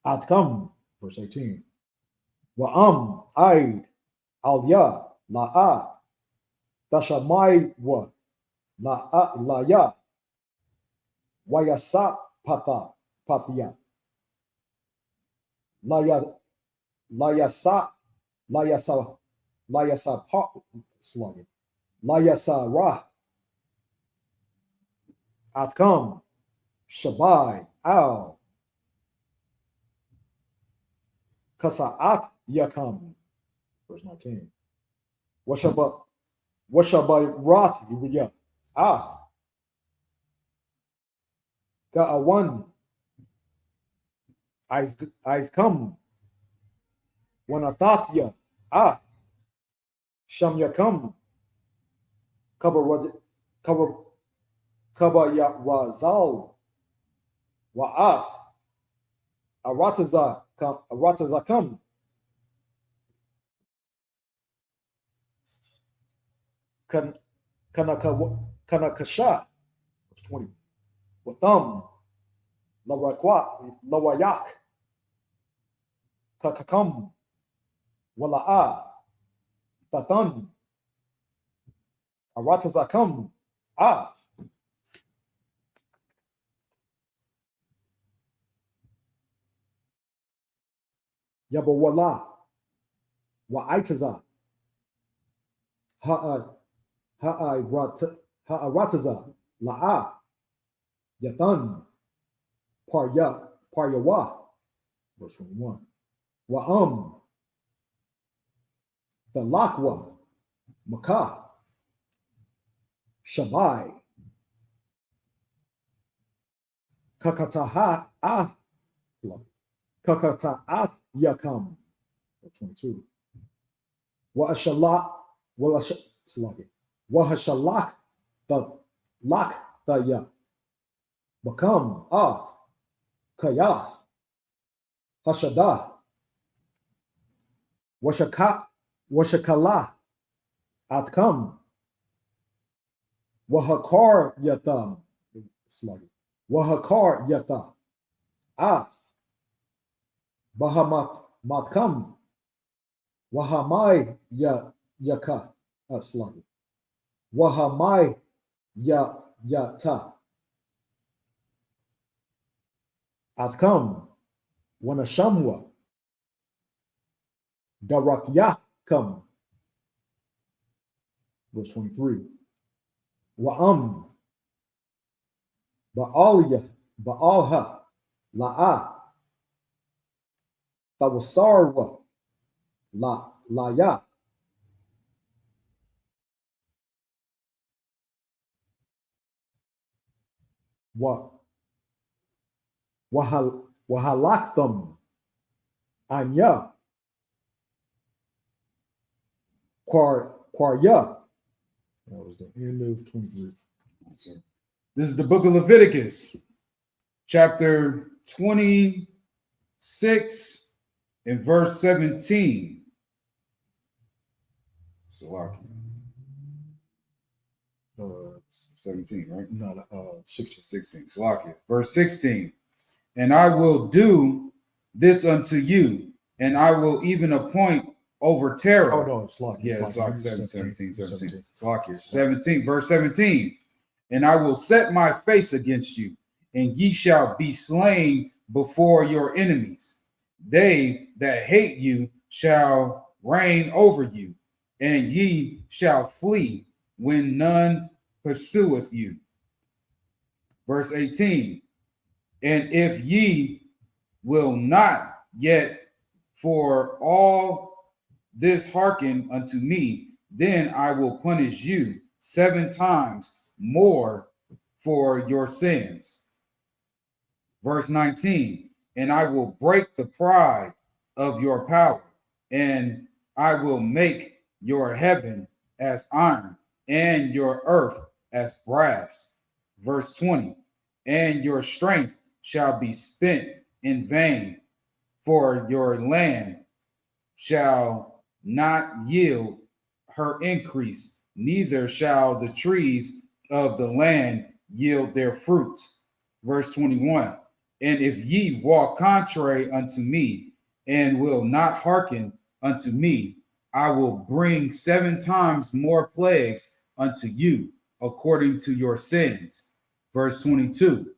Atkam. Verse 18. Wa'am. Aid. Alya. La'a. Tashamai wa. La'a. Laya. Wayasa pata. Patya. Laya. Layasa. Layasa. Layasa pa. Slugging. Layasa ra. Atkam. Shabai. Al. Kasa'at yakam. Verse 19. Washaba Rath ya. Ah. Ga'awan. Eyes come. Wanathatya. Ah. Sham yakam. Kabar ya razal. Wa'ath. Arataza come. Kanakasha. Verse 20. Watham. Lawayak. Kakakam. Wala'a. Tatan. Aratazakam. Af. Yabawala. Wa'aitaza. Ha'arataza. La'a. Yatan. Paryawa. Verse 21. Wa'am. Dalakwa. Makah. Shabai. Kakataha. Kakata'a yakam. Verse 22. Wahashalak the ya. Bakam ah kayath hashadah washakala atkam wahakar yatam wahakar yata ath bahamat matkam wahamai yaka sluggy wahamai yata atkam wanashamwa darakyakam. Verse 23. Wa'am ba'alha la'a tawasarwa laya wahalaktam anya Quarya. That was the end of 23. This is the book of Leviticus, chapter 26 and verse 17. So 17, right? No, 16. 16. Salakia. Verse 16. And I will do this unto you, and I will even appoint over terror. Oh, no, it's Slakia. Yeah, it's like 17. Salakia. 17, verse 17. And I will set my face against you, and ye shall be slain before your enemies. They that hate you shall reign over you, and ye shall flee when none pursueth you. Verse 18. And if ye will not yet for all this hearken unto me, then I will punish you 7 times more for your sins. Verse 19. And I will break the pride of your power, and I will make your heaven as iron, and your earth as brass. Verse 20. And your strength shall be spent in vain, for your land shall not yield her increase, neither shall the trees of the land yield their fruits. Verse 21. And if ye walk contrary unto me, and will not hearken unto me, I will bring 7 times more plagues unto you, according to your sins. Verse 22.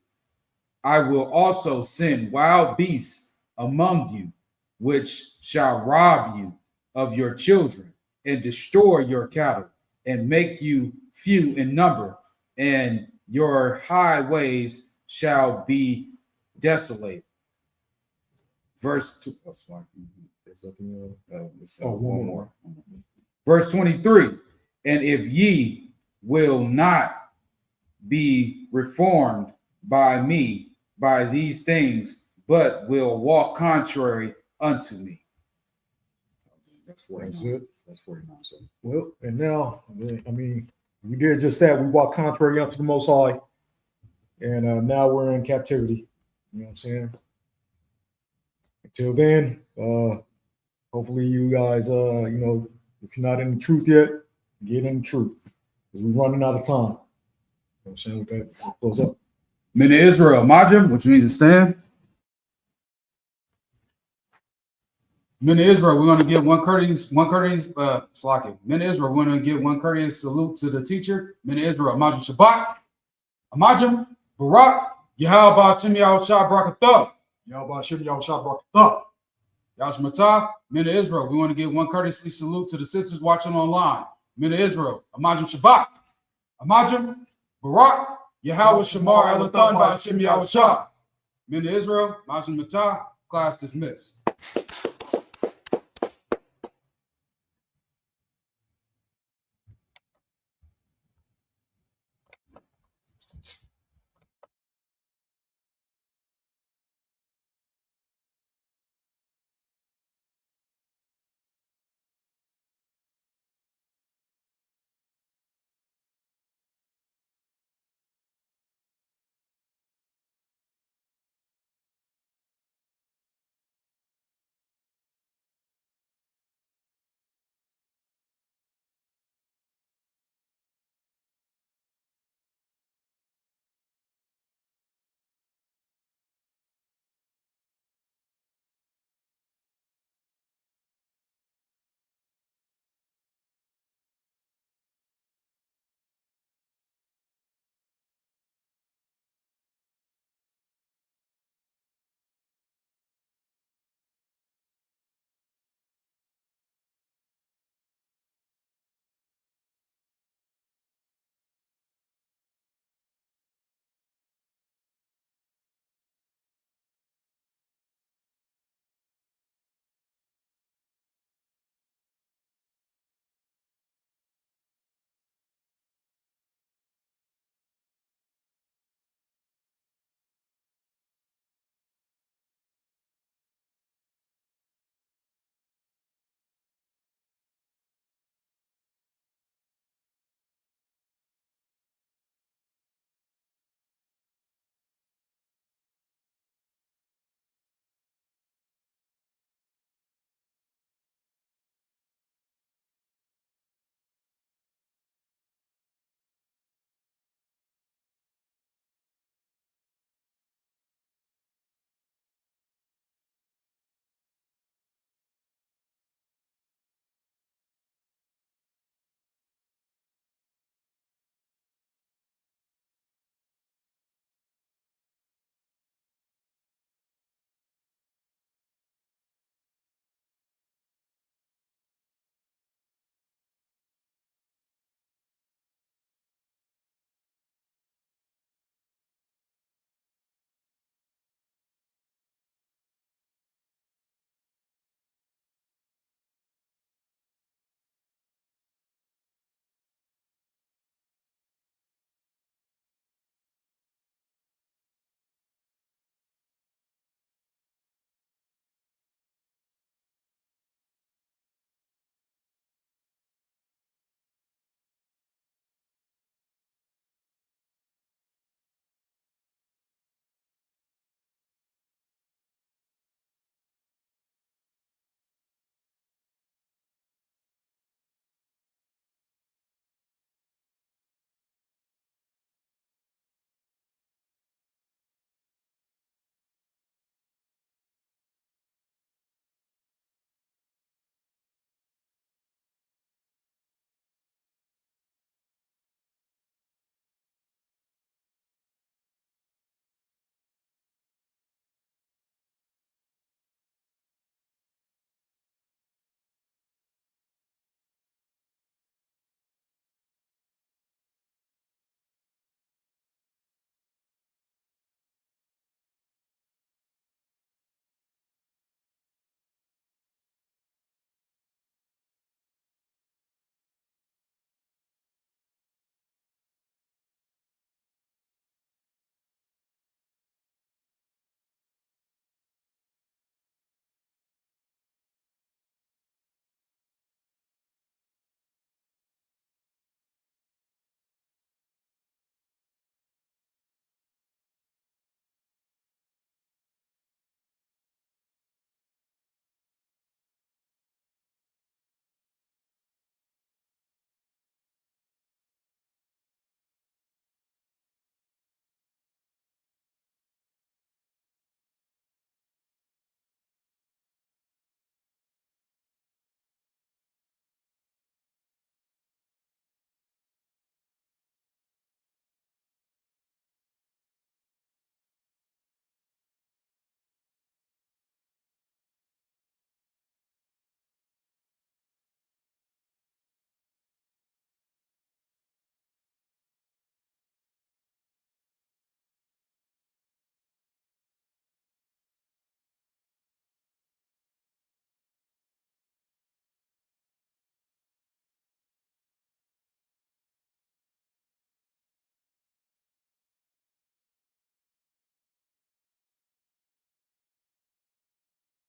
I will also send wild beasts among you, which shall rob you of your children, and destroy your cattle, and make you few in number, and your highways shall be desolate. Verse 2. Oh, sorry. There's something, One more. Verse 23. And if ye will not be reformed by me by these things, but will walk contrary unto me. That's 49. That's it. That's 49. So. Well, and now, I mean, we did just that. We walked contrary unto the Most High, and now we're in captivity. You know what I'm saying? Until then, hopefully you guys, you know, if you're not in the truth yet, get in the truth, because we're running out of time. You know what I'm saying? With that, we'll close up. Men of Israel, Majim, which means to stand. Men of Israel, we're going to give one courteous, slacking. Men of Israel, we're going to give one courteous salute to the teacher. Men of Israel, Majim Shabbat, Majim, Barak, Yahweh Shem Yahushua Barakatah. Yahweh Shem Yahushua Barakatah. Yashmatah, men of Israel, we want to give one courtesy salute to the sisters watching online. Men of Israel, Amajim Shabbat, Amajim, Barak, Yahweh Shamar Elathan by Hashem Yahushua. Men of Israel, Majim Matah, class dismissed.